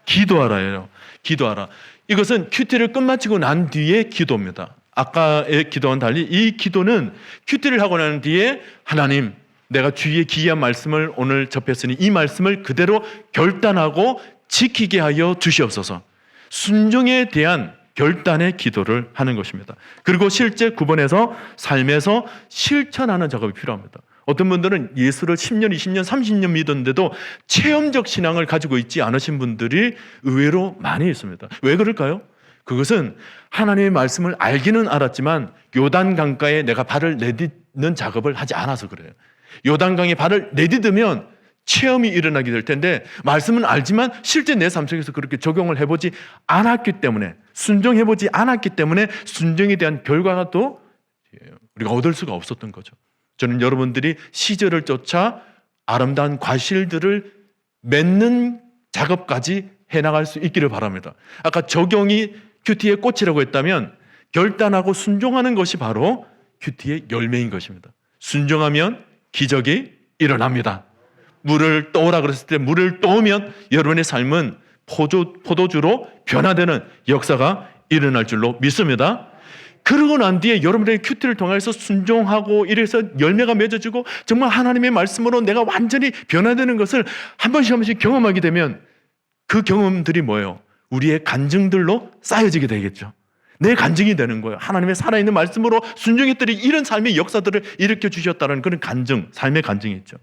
기도하라예요. 기도하라. 이것은 큐티를 끝마치고 난 뒤에 기도입니다. 아까의 기도와는 달리 이 기도는 큐티를 하고 난 뒤에 하나님, 내가 주의 기이한 말씀을 오늘 접했으니 이 말씀을 그대로 결단하고 지키게 하여 주시옵소서. 순종에 대한 결단의 기도를 하는 것입니다. 그리고 실제 9번에서 삶에서 실천하는 작업이 필요합니다. 어떤 분들은 예수를 10년, 20년, 30년 믿었는데도 체험적 신앙을 가지고 있지 않으신 분들이 의외로 많이 있습니다. 왜 그럴까요? 그것은 하나님의 말씀을 알기는 알았지만 요단강가에 내가 발을 내딛는 작업을 하지 않아서 그래요. 요단강에 발을 내딛으면 체험이 일어나게 될 텐데 말씀은 알지만 실제 내 삶 속에서 그렇게 적용을 해보지 않았기 때문에, 순종해보지 않았기 때문에 순종에 대한 결과가 또 우리가 얻을 수가 없었던 거죠. 저는 여러분들이 시절을 쫓아 아름다운 과실들을 맺는 작업까지 해나갈 수 있기를 바랍니다. 아까 적용이 큐티의 꽃이라고 했다면 결단하고 순종하는 것이 바로 큐티의 열매인 것입니다. 순종하면 기적이 일어납니다. 물을 떠오라 그랬을 때 물을 떠오면 여러분의 삶은 포도주로 변화되는 역사가 일어날 줄로 믿습니다. 그러고 난 뒤에 여러분들의 큐티를 통해서 순종하고 이래서 열매가 맺어지고 정말 하나님의 말씀으로 내가 완전히 변화되는 것을 한 번씩 경험하게 되면 그 경험들이 뭐예요? 우리의 간증들로 쌓여지게 되겠죠. 내 간증이 되는 거예요. 하나님의 살아있는 말씀으로 순종했더니 이런 삶의 역사들을 일으켜 주셨다는 그런 간증, 삶의 간증이 있죠.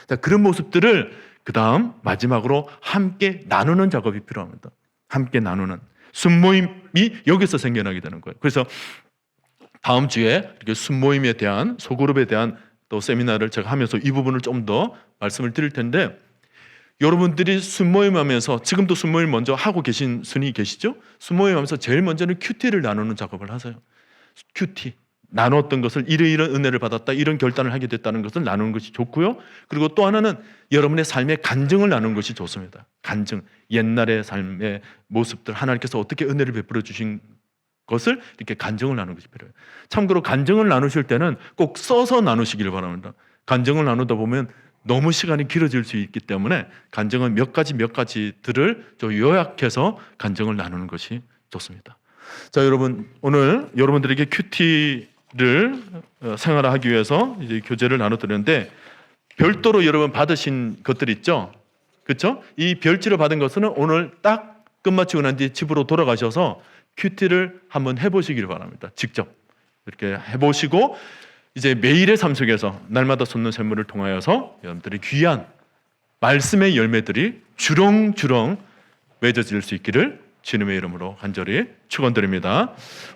자, 그런 모습들을 그 다음 마지막으로 함께 나누는 작업이 필요합니다. 함께 나누는 순모임이 여기서 생겨나게 되는 거예요. 그래서 다음 주에 이렇게 순모임에 대한, 소그룹에 대한 또 세미나를 제가 하면서 이 부분을 좀 더 말씀을 드릴 텐데, 여러분들이 순모임 하면서, 지금도 순모임 먼저 하고 계신 분이 계시죠? 순모임 하면서 제일 먼저는 큐티를 나누는 작업을 하세요. 큐티. 나눴던 것을 이런 은혜를 받았다, 이런 결단을 하게 됐다는 것을 나누는 것이 좋고요. 그리고 또 하나는 여러분의 삶의 간증을 나누는 것이 좋습니다. 간증. 옛날의 삶의 모습들, 하나님께서 어떻게 은혜를 베풀어 주신 것을 이렇게 간증을 나누는 것이 필요해요. 참고로 간증을 나누실 때는 꼭 써서 나누시기를 바랍니다. 간증을 나누다 보면 너무 시간이 길어질 수 있기 때문에 간증은 몇 가지들을 좀 요약해서 간증을 나누는 것이 좋습니다. 자, 여러분, 오늘 여러분들에게 큐티를 생활하기 위해서 이제 교재를 나눠드렸는데, 별도로 여러분 받으신 것들 있죠? 그렇죠? 이 별지를 받은 것은 오늘 딱 끝마치고 난 뒤에 집으로 돌아가셔서 큐티를 한번 해보시길 바랍니다. 직접 이렇게 해보시고 이제 매일의 삶 속에서 날마다 쏟는 샘물을 통하여서 여러분들이 귀한 말씀의 열매들이 주렁주렁 맺어질 수 있기를 주님의 이름으로 간절히 축원드립니다.